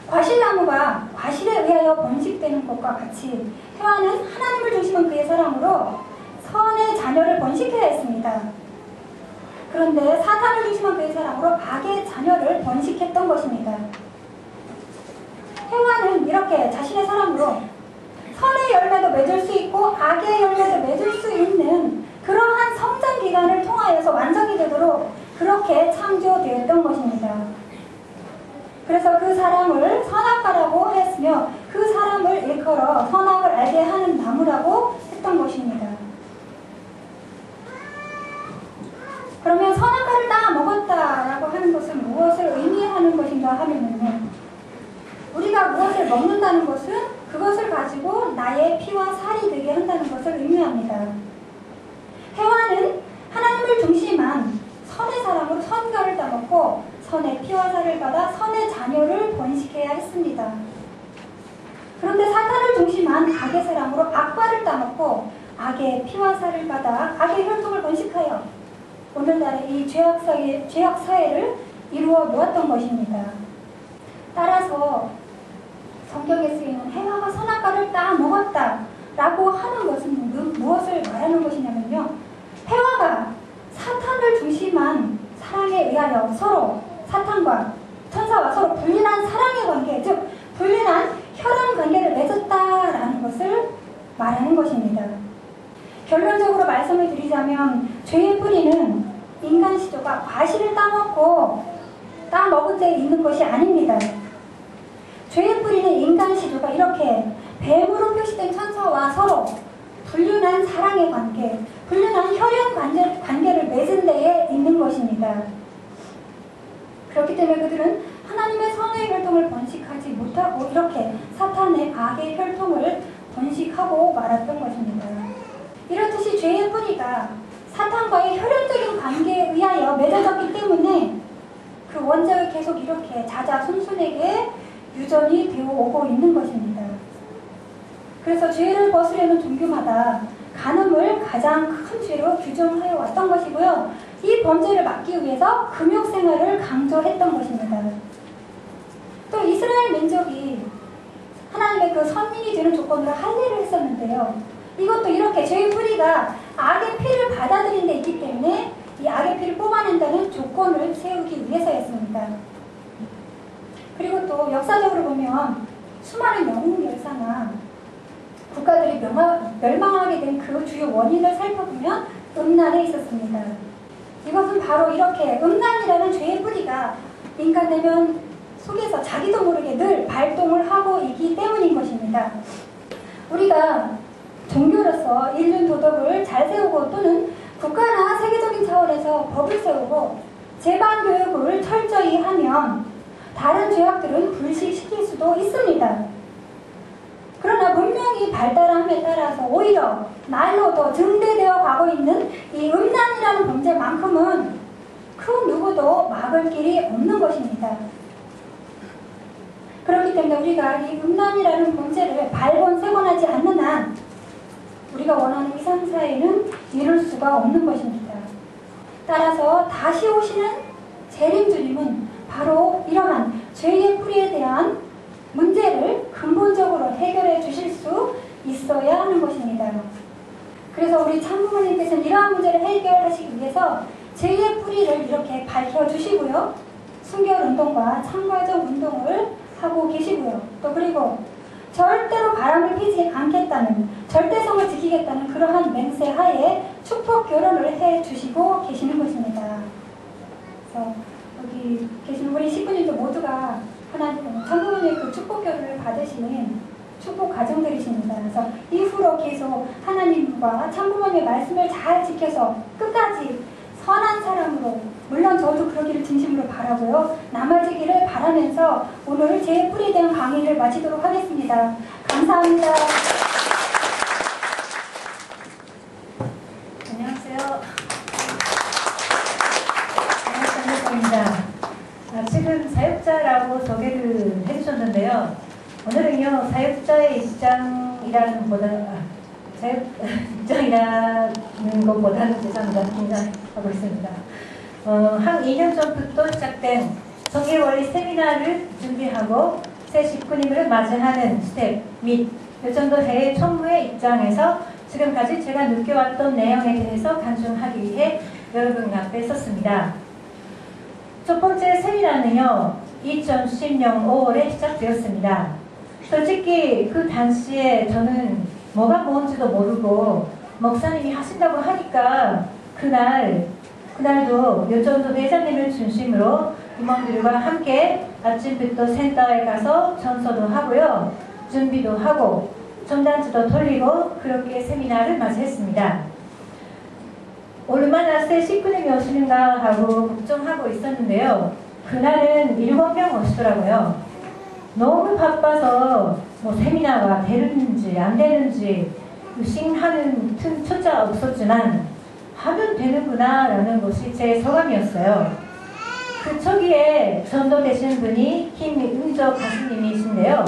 과실나무가 과실에 의하여 번식되는 것과 같이 해와는 하나님을 중심한 그의 사랑으로 선의 자녀를 번식해야 했습니다. 그런데 사탄을 중심한 그의 사랑으로 악의 자녀를 번식했던 것입니다. 해와는 이렇게 자신의 사랑으로 선의 열매도 맺을 수 있고 악의 열매도 맺을 수 있는 그러한 성장 기간을 통하여서 완성이 되도록 그렇게 창조되었던 것입니다. 그래서 그 사람을 선악과라고 했으며 그 사람을 일컬어 선악을 알게 하는 나무라고 했던 것입니다. 그러면 선악과를 다 먹었다라고 하는 것은 무엇을 의미하는 것인가 하면요, 우리가 무엇을 먹는다는 것은 그것을 가지고 나의 피와 살이 되게 한다는 것을 의미합니다. 해와는 하나님을 중심한 선의 사람으로 선과를 따먹고 선의 피와 살을 받아 선의 자녀를 번식해야 했습니다. 그런데 사탄을 중심한 악의 사람으로 악과를 따먹고 악의 피와 살을 받아 악의 혈통을 번식하여 오늘날의 이 죄악 사회를 이루어 놓았던 것입니다. 따라서 성경에 쓰이는 해와가 선악과를 다 먹었다라고 하는 것은 무엇을 말하는 것이냐면요, 해와가 사탄을 중심한 사랑에 의하여 서로 사탄과 천사와 서로 분리한 사랑의 관계, 즉 분리한 혈연 관계를 맺었다라는 것을 말하는 것입니다. 결론적으로 말씀을 드리자면 죄의 뿌리는 인간 시조가 과실을 따먹은 데 있는 것이 아닙니다. 죄의 뿌리는 인간 시조가 이렇게 뱀으로 표시된 천사와 서로 불륜한 사랑의 관계, 불륜한 혈연 관계를 맺은 데에 있는 것입니다. 그렇기 때문에 그들은 하나님의 선의 혈통을 번식하지 못하고 이렇게 사탄의 악의 혈통을 번식하고 말았던 것입니다. 이렇듯이 죄의 뿌리가 사탄과의 혈연적인 관계에 의하여 맺어졌기 때문에 그 원죄가 계속 이렇게 자자손손에게 유전이 되어 오고 있는 것입니다. 그래서 죄를 벗으려는 종교마다 간음을 가장 큰 죄로 규정하여 왔던 것이고요. 이 범죄를 막기 위해서 금욕생활을 강조했던 것입니다. 또 이스라엘 민족이 하나님의 그 선민이 되는 조건으로 할례를 했었는데요. 이것도 이렇게 죄의 뿌리가 악의 피를 받아들인 데 있기 때문에 이 악의 피를 뽑아낸다는 조건을 세우기 위해서였습니다. 그리고 또 역사적으로 보면 수많은 영웅 열사나 국가들이 멸망하게 된 그 주요 원인을 살펴보면 음란에 있었습니다. 이것은 바로 이렇게 음란이라는 죄의 뿌리가 인간 내면 속에서 자기도 모르게 늘 발동을 하고 있기 때문인 것입니다. 우리가 종교로서 인륜 도덕을 잘 세우고 또는 국가나 세계적인 차원에서 법을 세우고 재반 교육을 철저히 하면 다른 죄악들은 불식시킬 수도 있습니다. 그러나 문명이 발달함에 따라서 오히려 날로 더 증대되어 가고 있는 이 음란이라는 범죄만큼은 그 누구도 막을 길이 없는 것입니다. 그렇기 때문에 우리가 이 음란이라는 범죄를 발본색원하지 않는 한 우리가 원하는 이상사회는 이룰 수가 없는 것입니다. 따라서 다시 오시는 재림 주님은 바로 이러한 죄의 뿌리에 대한 문제를 근본적으로 해결해 주실 수 있어야 하는 것입니다. 그래서 우리 참부모님께서는 이러한 문제를 해결하시기 위해서 죄의 뿌리를 이렇게 밝혀주시고요. 순결운동과 참과적 운동을 하고 계시고요. 또 그리고 절대로 바람을 피지 않겠다는, 절대성을 지키겠다는 그러한 맹세하에 축복 결혼을 해주시고 계시는 것입니다. 그래서 여기 계신 우리 식구님들 모두가 하나님 참부모님의 그 축복 결혼을 받으시는 축복 가정들이십니다. 그래서 이후로 계속 하나님과 참부모님의 말씀을 잘 지켜서 끝까지 선한 사람으로, 물론 저도 그러기를 진심으로 바라고요. 남아지기를 바라면서 오늘 제 뿌리에 대한 강의를 마치도록 하겠습니다. 감사합니다. 안녕하세요. 안녕하십니까. 지금 사역자라고 소개를 해주셨는데요. 오늘은요, 사역자의 입장이라는 것보다는 죄송합니다. 긴장하고 있습니다. 한 2년 전부터 시작된 정기원리 세미나를 준비하고 새 식구님을 맞이하는 스텝 및 요전도회의 총무의 입장에서 지금까지 제가 느껴왔던 내용에 대해서 간증하기 위해 여러분 앞에 섰습니다. 첫 번째 세미나는요, 2010년 5월에 시작되었습니다. 솔직히 그 당시에 저는 뭐가 뭔지도 모르고 목사님이 하신다고 하니까 그날도 요전도 회장님을 중심으로 임원들과 함께 아침부터 센터에 가서 전서도 하고요, 준비도 하고 전단지도 돌리고 그렇게 세미나를 맞이했습니다. 얼마나 새 식구님이 오시는가 하고 걱정하고 있었는데요. 그날은 7명 오시더라고요. 너무 바빠서 세미나가 되는지 안 되는지 의심하는 틈조차 없었지만 하면 되는구나 라는 것이 제 소감이었어요. 그 초기에 전도되신 분이 김은조 가수님이신데요.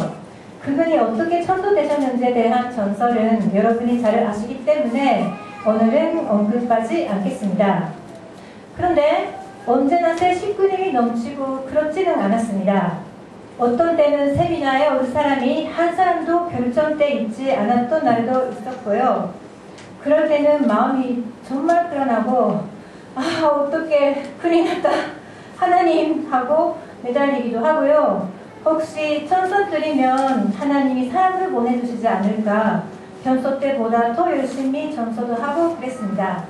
그분이 어떻게 전도되셨는지에 대한 전설은 여러분이 잘 아시기 때문에 오늘은 언급하지 않겠습니다. 그런데 언제나 새 식구님이 넘치고 그렇지는 않았습니다. 어떤 때는 세미나에 올 사람이 한 사람도 결정돼 있지 않았던 날도 있었고요. 그럴 때는 마음이 정말 불안하고 어떻게 큰일 났다 하나님 하고 매달리기도 하고요. 혹시 천선 드리면 하나님이 사람을 보내주시지 않을까 변소 때보다 더 열심히 전서도 하고 그랬습니다.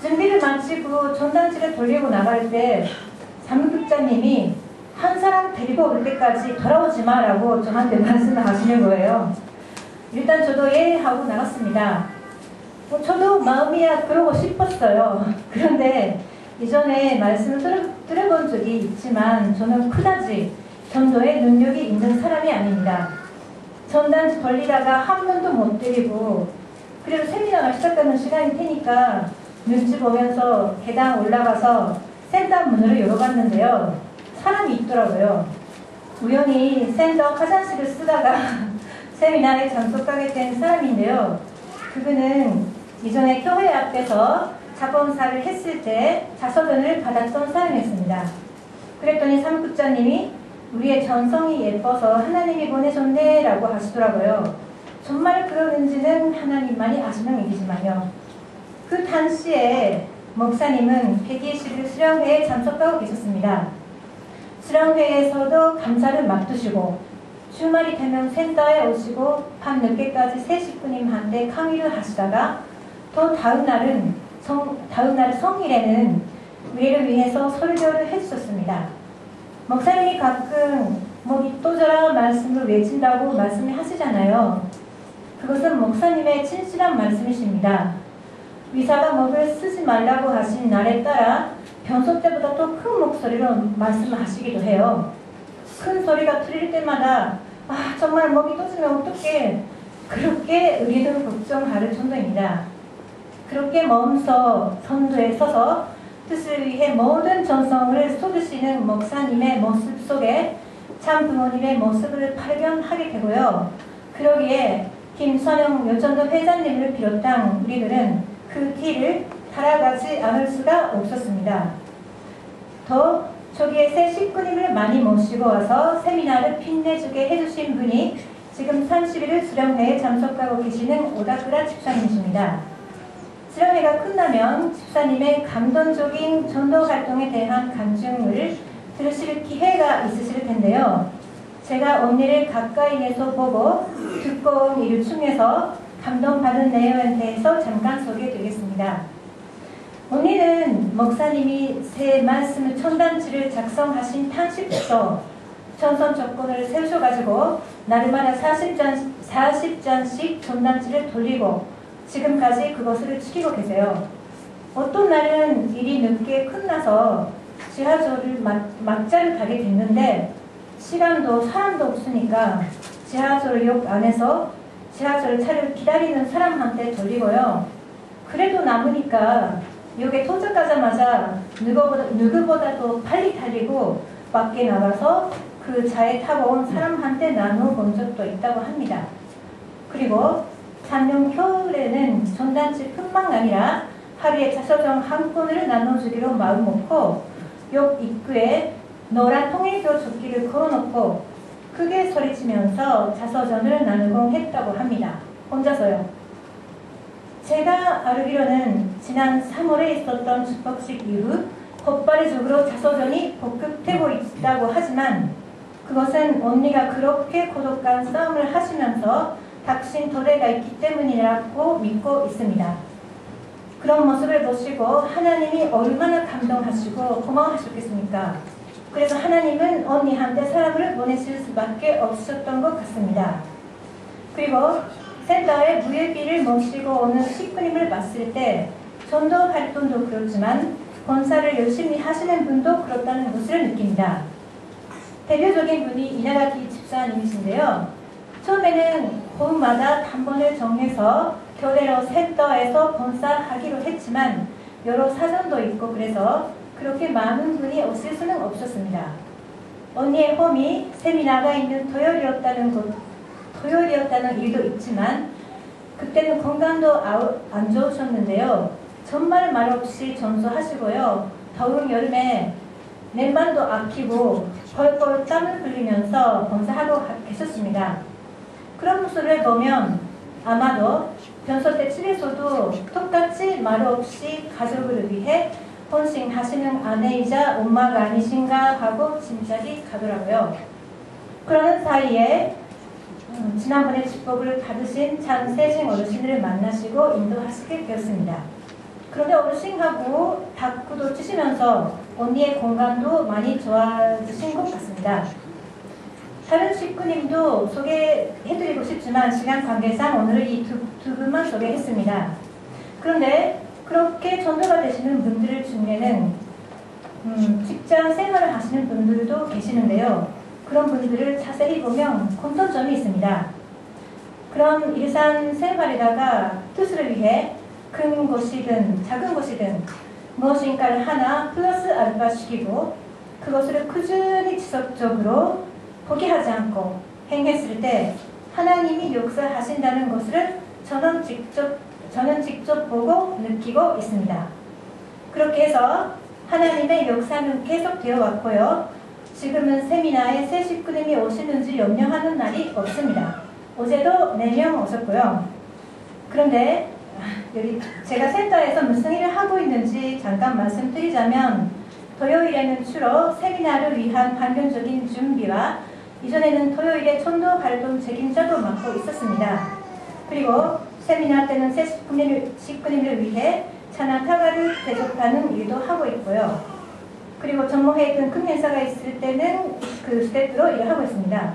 준비를 마치고 전단지를 돌리고 나갈 때 사무국장님이 한 사람 데리고 올 때까지 돌아오지 마라고 저한테 말씀을 하시는 거예요. 일단 저도 예하고 나갔습니다. 저도 마음이야 그러고 싶었어요. 그런데 이전에 말씀을 들어본 적이 있지만 저는 그다지 전도에 능력이 있는 사람이 아닙니다. 전단지 돌리다가 한 번도 못 드리고 그래도 세미나가 시작하는 시간이 테니까 눈치 보면서 계단 올라가서 센터 문을 열어봤는데요. 사람이 있더라고요. 우연히 센터 화장실을 쓰다가 세미나에 참석하게 된 사람인데요. 그분은 이전에 교회 앞에서 자본사를 했을 때 자서전을 받았던 사람이었습니다. 그랬더니 사무국장님이 우리의 전성이 예뻐서 하나님이 보내줬네 라고 하시더라고요. 정말 그러는지는 하나님만이 아시는 일이지만요. 그 당시에 목사님은 120일 수련회에 참석하고 계셨습니다. 수련회에서도 감사를 맡으시고 주말이 되면 센터에 오시고 밤늦게까지 새 식구님한테 강의를 하시다가 또 다음 날 성일에는 우리를 위해서 설교를 해주셨습니다. 목사님이 가끔 목이 또져라 말씀을 외친다고 말씀을 하시잖아요. 그것은 목사님의 진실한 말씀이십니다. 의사가 목을 쓰지 말라고 하신 날에 따라 변소 때보다 더 큰 목소리로 말씀하시기도 해요. 큰 소리가 들릴 때마다 정말 목이 떠지면 어떡해, 그렇게 우리도 걱정할 정도입니다. 그렇게 몸서 선두에 서서 뜻을 위해 모든 전성을 쏟으시는 목사님의 모습 속에 참 부모님의 모습을 발견하게 되고요. 그러기에 김선영 요전도 회장님을 비롯한 우리들은 그 길을 따라가지 않을 수가 없었습니다. 더 초기에 새 식구님을 많이 모시고 와서 세미나를 빛내주게 해주신 분이 지금 31일 수련회에 참석하고 계시는 오다쿠라 집사님이십니다. 수련회가 끝나면 집사님의 감동적인 전도 활동에 대한 간증을 들으실 기회가 있으실 텐데요. 제가 언니를 가까이에서 보고 듣고 온 일 중에서 감동받은 내용에 대해서 잠깐 소개해드리겠습니다. 언니는 목사님이 새 말씀을 천단지를 작성하신 당시부터 전선 조건을 세우셔가지고 날마다 40잔씩 전단지를 돌리고 지금까지 그것을 지키고 계세요. 어떤 날은 일이 늦게 끝나서 지하철을 막차를 타게 됐는데 시간도 사람도 없으니까 지하철역 안에서 지하철 차를 기다리는 사람한테 돌리고요. 그래도 남으니까 역에 도착하자마자 누구보다도 빨리 달리고 밖에 나가서 그 차에 타고 온 사람한테 나눠 본 적도 있다고 합니다. 그리고 작년 겨울에는 전단지뿐만 아니라 하루에 자서전 한 권을 나눠주기로 마음먹고 역 입구에 노란 통일교 조끼를 걸어놓고 크게 소리치면서 자서전을 나누곤 했다고 합니다. 혼자서요. 제가 알기로는 지난 3월에 있었던 축복식 이후 폭발적으로 자서전이 복급되고 있다고 하지만 그것은 언니가 그렇게 고독한 싸움을 하시면서 닥친 도래가 있기 때문이라고 믿고 있습니다. 그런 모습을 보시고 하나님이 얼마나 감동하시고 고마워하셨겠습니까? 그래서 하나님은 언니한테 사람을 보내실 수밖에 없었던 것 같습니다. 그리고 센터에 무예비를 모시고 오는 식구님을 봤을 때 전도 활동도 그렇지만 본사를 열심히 하시는 분도 그렇다는 것을 느낍니다. 대표적인 분이 이나가기 집사님이신데요. 처음에는 호흡마다 단번을 정해서 교대로 센터에서 본사하기로 했지만 여러 사정도 있고 그래서 그렇게 많은 분이 오실 수는 없었습니다. 언니의 홈이 세미나가 있는 토요일이었다는 일도 있지만 그때는 건강도 안 좋으셨는데요. 정말 말없이 전수하시고요. 더운 여름에 냉방도 아끼고 펄펄 땀을 흘리면서 봉사하고 계셨습니다. 그런 모습을 보면 아마도 변소 때 집에서도 똑같이 말없이 가족을 위해 헌신하시는 아내이자 엄마가 아니신가 하고 짐작이 가더라고요. 그러는 사이에 지난번에 축복을 받으신 장세진 어르신을 만나시고 인도하시게 되었습니다. 그런데 어르신하고 다구도 치시면서 언니의 건강도 많이 좋아지신 것 같습니다. 다른 식구님도 소개해드리고 싶지만 시간 관계상 오늘은 이 두 분만 소개했습니다. 그런데 그렇게 전도가 되시는 분들 중에는 직장 생활을 하시는 분들도 계시는데요. 그런 분들을 자세히 보면 공통점이 있습니다. 그런 일상 생활에다가 뜻을 위해 큰 것이든 작은 것이든 무엇인가를 하나 플러스 알파 시키고 그것을 꾸준히 지속적으로 포기하지 않고 행했을 때 하나님이 역사하신다는 것을 저는 직접 보고 느끼고 있습니다. 그렇게 해서 하나님의 역사는 계속되어 왔고요. 지금은 세미나에 새 식구님이 오시는지 염려하는 날이 없습니다. 어제도 4명 오셨고요. 그런데 여기 제가 센터에서 무슨 일을 하고 있는지 잠깐 말씀드리자면 토요일에는 주로 세미나를 위한 환경적인 준비와 이전에는 토요일에 전도 활동 책임자도 맡고 있었습니다. 그리고 세미나 때는 새 식구님을 위해 찬양 타가를 대접하는 일도 하고 있고요. 그리고 전무회의 등 큰 행사가 있을 때는 그 스태프로 일을 하고 있습니다.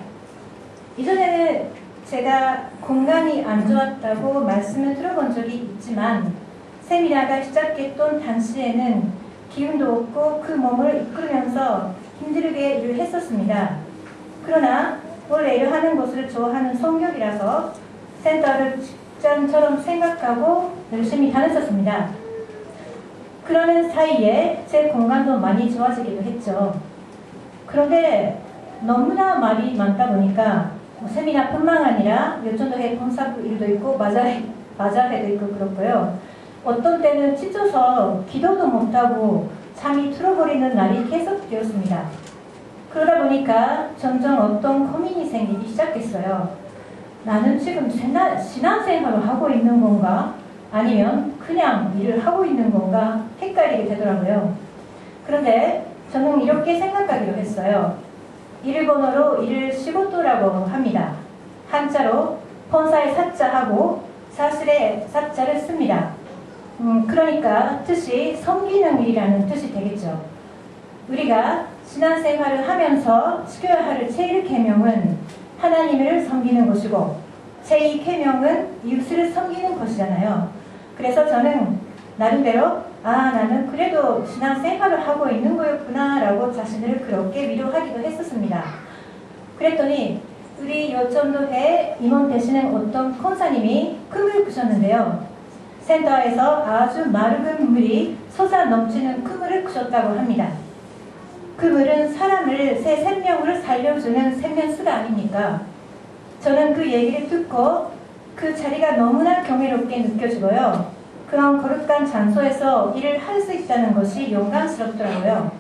이전에는 제가 건강이 안 좋았다고 말씀을 들어본 적이 있지만 세미나가 시작했던 당시에는 기운도 없고 그 몸을 이끌면서 힘들게 일을 했었습니다. 그러나 원래 일을 하는 것을 좋아하는 성격이라서 센터를 직장처럼 생각하고 열심히 다녔었습니다. 그러는 사이에 제 건강도 많이 좋아지기도 했죠. 그런데 너무나 말이 많다 보니까 세미나뿐만 아니라 요전도회 봉사부 일도 있고 마자회도 있고 그렇고요. 어떤 때는 지쳐서 기도도 못하고 잠이 들어버리는 날이 계속되었습니다. 그러다 보니까 점점 어떤 고민이 생기기 시작했어요. 나는 지금 신앙생활을 하고 있는 건가? 아니면 그냥 일을 하고 있는 건가? 헷갈리게 되더라고요. 그런데 저는 이렇게 생각하기로 했어요. 일본어로 일을仕事라고 합니다. 한자로 본사의 사자하고 사슬의 사자를 씁니다. 그러니까 뜻이 섬기는 일이라는 뜻이 되겠죠. 우리가 신앙생활을 하면서 지켜야 할 제1계명은 하나님을 섬기는 것이고 제2계명은 이웃을 섬기는 것이잖아요. 그래서 저는 나름대로 나는 그래도 신앙생활을 하고 있는 거였구나 라고 자신을 그렇게 위로하기도 했었습니다. 그랬더니 우리 요점도회 임원 되시는 어떤 권사님이 그물을 부셨는데요. 센터에서 아주 맑은 물이 솟아 넘치는 그물을 부셨다고 합니다. 그물은 사람을 새 생명으로 살려주는 생명수가 아닙니까? 저는 그 얘기를 듣고 그 자리가 너무나 경이롭게 느껴지고요. 그런 거룩한 장소에서 일을 할 수 있다는 것이 영광스럽더라고요.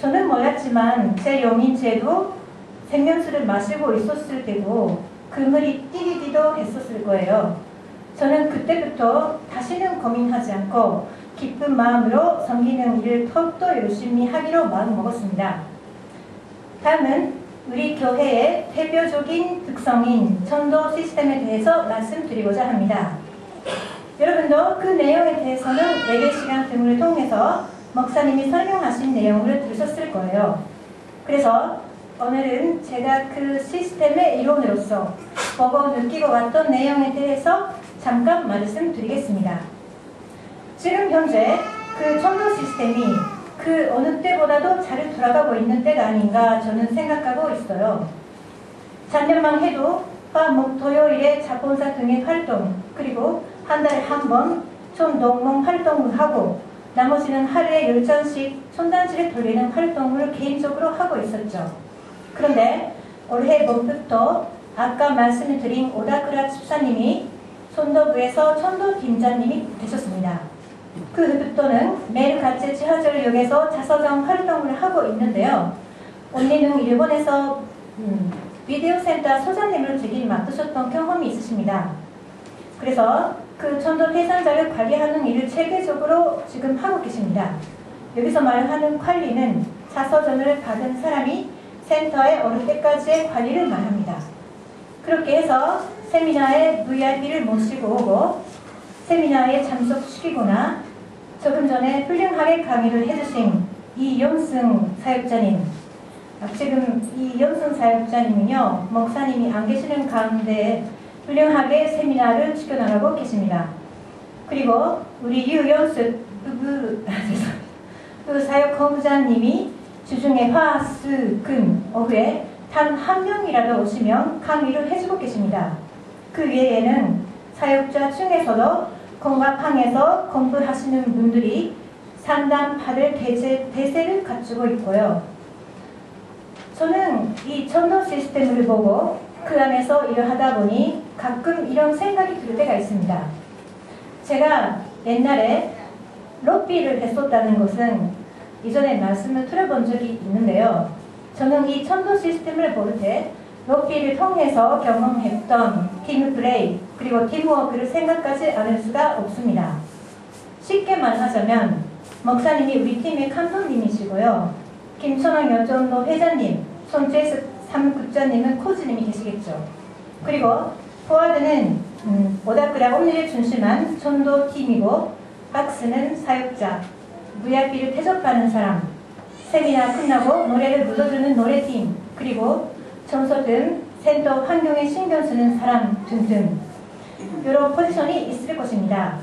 저는 몰랐지만 제 영인제도 생명수를 마시고 있었을 때고 그물이 뛰기도 했었을 거예요. 저는 그때부터 다시는 고민하지 않고 기쁜 마음으로 섬기는 일을 더욱더 열심히 하기로 마음먹었습니다. 다음은 우리 교회의 대표적인 특성인 전도 시스템에 대해서 말씀드리고자 합니다. 여러분도 그 내용에 대해서는 예배 시간 등을 통해서 목사님이 설명하신 내용을 들으셨을 거예요. 그래서 오늘은 제가 그 시스템의 이론으로서 보고 느끼고 왔던 내용에 대해서 잠깐 말씀드리겠습니다. 지금 현재 그 전도 시스템이 그 어느 때보다도 잘 돌아가고 있는 때가 아닌가 저는 생각하고 있어요. 작년만 해도 화, 목, 토요일에 자본사 등의 활동, 그리고 한 달에 한 번 총동문 활동을 하고 나머지는 하루에 10장씩 손단지를 돌리는 활동을 개인적으로 하고 있었죠. 그런데 올해 봄부터 아까 말씀을 드린 오다크라 집사님이 손도부에서 천도팀장님이 되셨습니다. 그 후부터는 매일 같이 지하철역에서 자서전 활동을 하고 있는데요. 언니는 일본에서 비디오 센터 소장님을 직임 맡으셨던 경험이 있으십니다. 그래서 그 전도 대상자를 관리하는 일을 체계적으로 지금 하고 계십니다. 여기서 말하는 관리는 자서전을 받은 사람이 센터에 오를 때까지의 관리를 말합니다. 그렇게 해서 세미나에 VIP를 모시고 오고 세미나에 참석시키거나 조금 전에 훌륭하게 강의를 해주신 이영승 사역자님, 지금 이영승 사역자님은요 목사님이 안 계시는 가운데 훌륭하게 세미나를 지켜나가고 계십니다. 그리고 우리 유영수 사역 본부장님이 주중에 화, 수, 금, 오후에 단 한 명이라도 오시면 강의를 해주고 계십니다. 그 외에는 사역자 중에서도 공과방에서 공부하시는 분들이 상담받을 대세를 갖추고 있고요. 저는 이 전도 시스템을 보고 그 안에서 일을 하다 보니 가끔 이런 생각이 들 때가 있습니다. 제가 옛날에 럭비를 했었다는 것은 이전에 말씀을 들어본 적이 있는데요. 저는 이 전도 시스템을 볼 때 럭비를 통해서 경험했던 팀플레이 그리고 팀워크를 생각하지 않을 수가 없습니다. 쉽게 말하자면 목사님이 우리 팀의 감독님이시고요. 김천왕 여전도 회장님, 손재수 사무국장님은 코치님이 계시겠죠. 그리고 포와드는 오다크라 옴니를 중심한 전도팀이고 박스는 사역자, VIP를 대접하는 사람, 세미나 끝나고 노래를 묻어주는 노래팀, 그리고 청소 등 센터 환경에 신경 쓰는 사람 등등 여러 포지션이 있을 것입니다.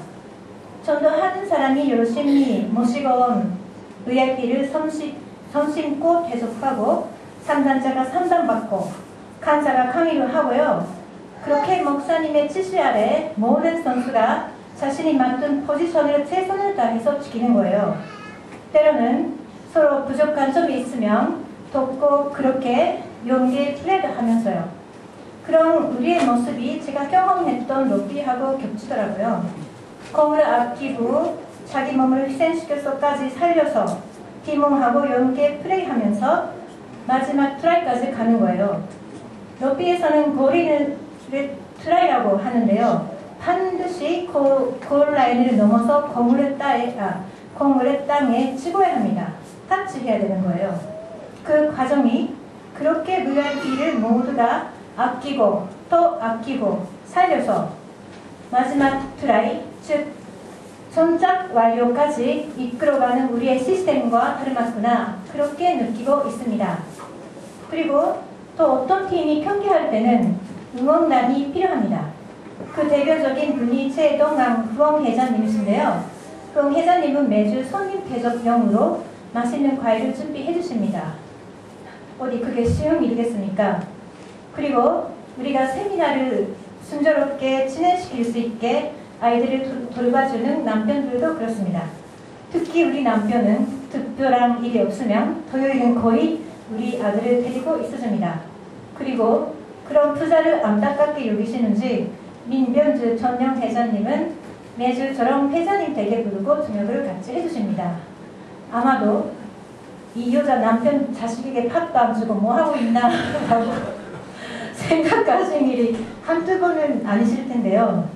전도하는 사람이 열심히 모시고 온 VIP를 성심껏 대접하고 상담자가 상담받고 간사가 강의를 하고요. 그렇게 목사님의 지시 아래 모든 선수가 자신이 맡은 포지션을 최선을 다해서 지키는 거예요. 때로는 서로 부족한 점이 있으면 돕고 그렇게 용기 플레이도 하면서요. 그런 우리의 모습이 제가 경험했던 럭비하고 겹치더라고요. 공을 아끼고 자기 몸을 희생시켜서까지 살려서 팀워크하고 용기 플레이하면서 마지막 트라이까지 가는 거예요. 럭비에서는 거리를 트라이라고 하는데요. 반드시 골라인을 넘어서 공을 땅에 찍어야 합니다. 타치해야 되는 거예요. 그 과정이 그렇게 VIP를 모두가 아끼고 또 아끼고 살려서 마지막 트라이, 즉 전작 완료까지 이끌어가는 우리의 시스템과 다름없구나 그렇게 느끼고 있습니다. 그리고 또 어떤 팀이 경기할 때는 응원단이 필요합니다. 그 대표적인 분이 최동강 후원회장님이신데요. 그럼 회장님은 매주 손님 대접용으로 맛있는 과일을 준비해 주십니다. 어디 그게 쉬운 일이겠습니까? 그리고 우리가 세미나를 순조롭게 진행시킬 수 있게 아이들을 돌봐주는 남편들도 그렇습니다. 특히 우리 남편은 특별한 일이 없으면 토요일은 거의 우리 아들을 데리고 있어줍니다. 그리고 그런 투자를 안타깝게 여기시는지 민변주 전용 회장님은 매주 저런 회장님 댁에 부르고 저녁을 같이 해주십니다. 아마도 이 여자 남편 자식에게 팥도 안 주고 뭐 하고 있나 라고 생각하신 일이 한두 번은 아니실 텐데요.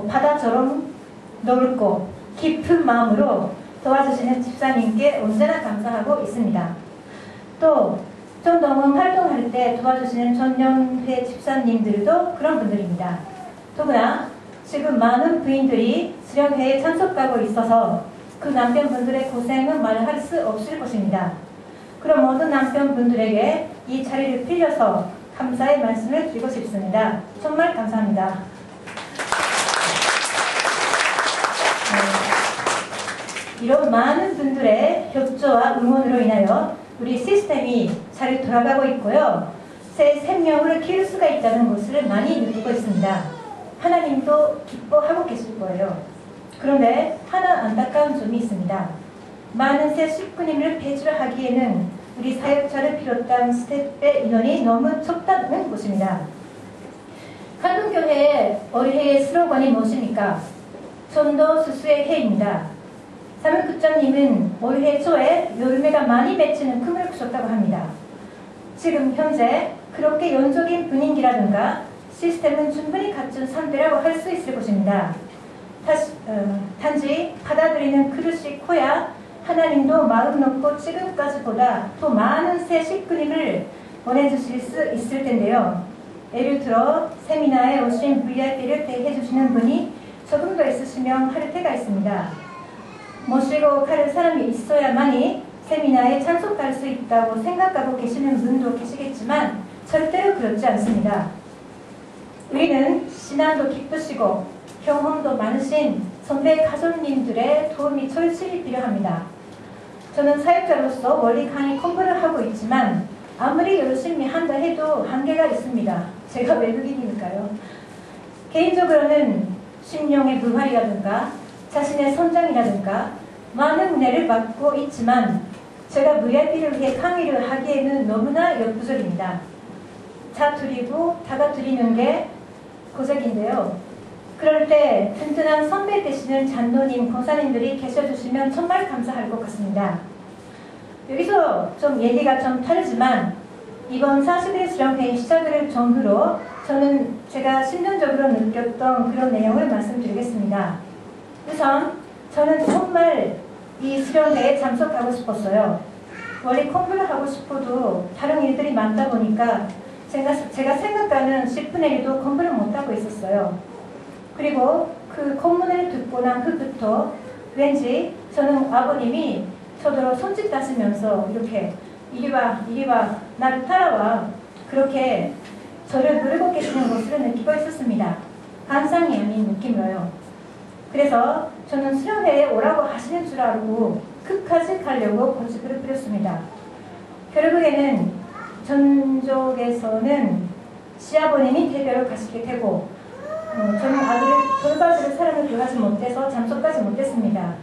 바다처럼 넓고 깊은 마음으로 도와주시는 집사님께 언제나 감사하고 있습니다. 또 전동원 활동할 때 도와주시는 전년회 집사님들도 그런 분들입니다. 더구나 지금 많은 부인들이 수련회에 참석하고 있어서 그 남편분들의 고생은 말할 수 없을 것입니다. 그럼 모든 남편분들에게 이 자리를 빌려서 감사의 말씀을 드리고 싶습니다. 정말 감사합니다. 이런 많은 분들의 협조와 응원으로 인하여 우리 시스템이 잘 돌아가고 있고요. 새 생명을 키울 수가 있다는 것을 많이 느끼고 있습니다. 하나님도 기뻐하고 계실 거예요. 그런데 하나 안타까운 점이 있습니다. 많은 새 식구님을 배출하기에는 우리 사역자를 비롯한 스태프의 인원이 너무 적다는 것입니다. 한국교회의 올해의 슬로건이 무엇입니까? 전도 수수의 해입니다. 사무국장님은 올해 초에 열매가 많이 맺히는 꿈을 꾸셨다고 합니다. 지금 현재 그렇게 연적인 분위기라든가 시스템은 충분히 갖춘 상태라고 할 수 있을 것입니다. 단지 받아들이는 그릇이 커야 하나님도 마음 놓고 지금까지보다 더 많은 새 식구님을 보내주실 수 있을 텐데요. 예를 들어 세미나에 오신 VIP를 대해주시는 분이 조금 더 있으시면 할 때가 있습니다. 모시고 갈 사람이 있어야만이 세미나에 참석할 수 있다고 생각하고 계시는 분도 계시겠지만 절대로 그렇지 않습니다. 우리는 신앙도 기쁘시고 경험도 많으신 선배 가족님들의 도움이 절실히 필요합니다. 저는 사역자로서 원리 강의 공부를 하고 있지만 아무리 열심히 한다 해도 한계가 있습니다. 제가 외국인이니까요. 개인적으로는 심령의 부활이라든가 자신의 성장이라든가 많은 은혜를 받고 있지만 제가 VIP를 위해 강의를 하기에는 너무나 역부족입니다. 자투리고 다가투리는 게 고색인데요. 그럴 때 튼튼한 선배 되시는 장로님, 권사님들이 계셔주시면 정말 감사할 것 같습니다. 여기서 좀 얘기가 좀 다르지만 이번 40일 수련회 시작을 전후로 저는 제가 심정적으로 느꼈던 그런 내용을 말씀드리겠습니다. 우선 저는 정말 이 수련회에 참석하고 싶었어요. 원래 공부를 하고 싶어도 다른 일들이 많다 보니까 제가 생각하는 10분의 1도 공부를 못하고 있었어요. 그리고 그 공문을 듣고 난 후부터 왠지 저는 아버님이 저더러 손짓 하시면서 이렇게 이리 와 나를 따라와 그렇게 저를 부르고 계시는 것을 느끼고 있었습니다. 환상이 아닌 느낌으로요. 그래서 저는 수련회에 오라고 하시는 줄 알고 끝까지 가려고 고집을 부렸습니다. 결국에는 전족에서는 시아버님이 대별로 가시게 되고 저는 아들을 돌봐줄 사람을 구하지 못해서 참석하지 못했습니다.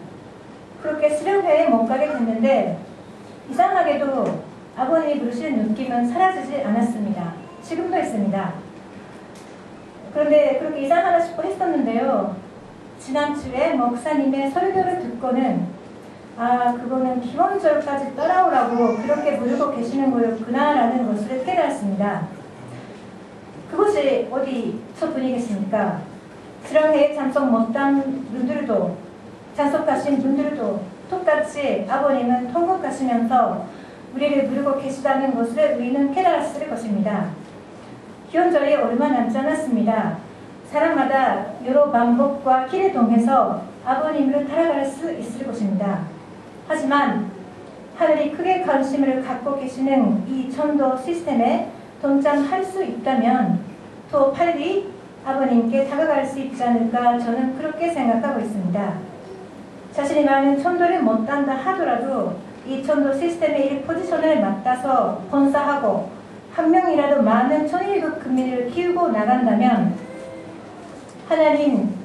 그렇게 수련회에 못 가게 됐는데 이상하게도 아버님이 부르시는 느낌은 사라지지 않았습니다. 지금도 있습니다. 그런데 그렇게 이상하다 싶어 했었는데요. 지난주에 목사님의 설교를 듣고는 그거는 기원절까지 따라오라고 그렇게 부르고 계시는 거였구나 라는 것을 깨달았습니다. 그것이 어디서 분이겠습니까? 수련회에 참석 못한 분들도 참석하신 분들도 똑같이 아버님은 통곡하시면서 우리를 부르고 계시다는 것을 우리는 깨달았을 것입니다. 기원절이 얼마 남지 않았습니다. 사람마다 여러 방법과 길을 통해서 아버님을 따라갈 수 있을 것입니다. 하지만 하늘이 크게 관심을 갖고 계시는 이 전도 시스템에 동참할 수 있다면 더 빨리 아버님께 다가갈 수 있지 않을까 저는 그렇게 생각하고 있습니다. 자신이 많은 천도를 못한다 하더라도 이 천도 시스템의 이 포지션을 맡아서 본사하고 한 명이라도 많은 1,100 국민을 키우고 나간다면 하나님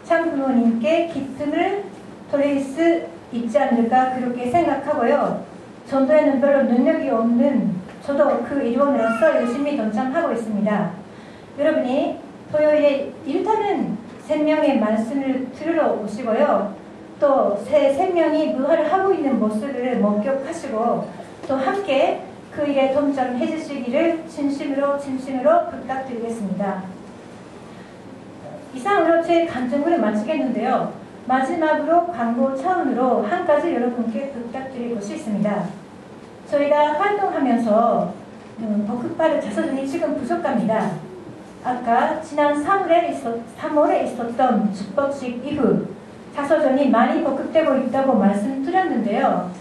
참 부모님께 기쁨을 돌릴 수 있지 않을까 그렇게 생각하고요. 전도에는 별로 능력이 없는 저도 그 일원으로서 열심히 동참하고 있습니다. 여러분이 토요일에 일단은 생명의 말씀을 들으러 오시고요. 또 새 생명이 부활을 하고 있는 모습을 목격하시고 또 함께 그 일에 동참해 주시기를 진심으로 부탁드리겠습니다. 이상으로 제 간증을 마치겠는데요. 마지막으로 광고 차원으로 한 가지 여러분께 부탁드릴 것이 있습니다. 저희가 활동하면서 복음파를 자서전이 지금 부족합니다. 아까 지난 3월에 있었던 축복식 이후 자서전이 많이 복급되고 있다고 말씀드렸는데요.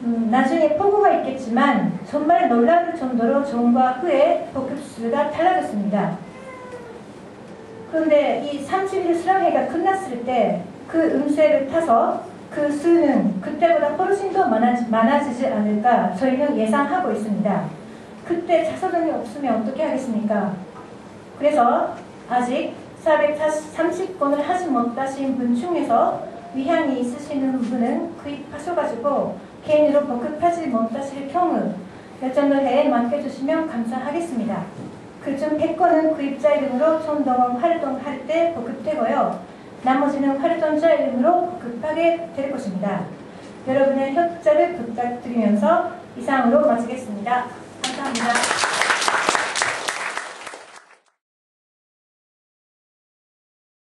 나중에 보고가 있겠지만 정말 놀라울 정도로 전과 후에 복급수가 달라졌습니다. 그런데 이 30일 수련회가 끝났을 때 그 음세를 타서 그 수는 그때보다 훨씬 더 많아지지 않을까 저희는 예상하고 있습니다. 그때 자서전이 없으면 어떻게 하겠습니까? 그래서 아직 430권을 하지 못하신 분 중에서 위향이 있으시는 분은 구입하셔가지고 개인으로 복급하지 못하실 경우 열전도회에 맡겨주시면 감사하겠습니다. 그중 100권은 구입자 이름으로 총동원 활동할 때 복급되고요. 나머지는 활동자 이름으로 복급하게 될 것입니다. 여러분의 협조를 부탁드리면서 이상으로 마치겠습니다. 감사합니다.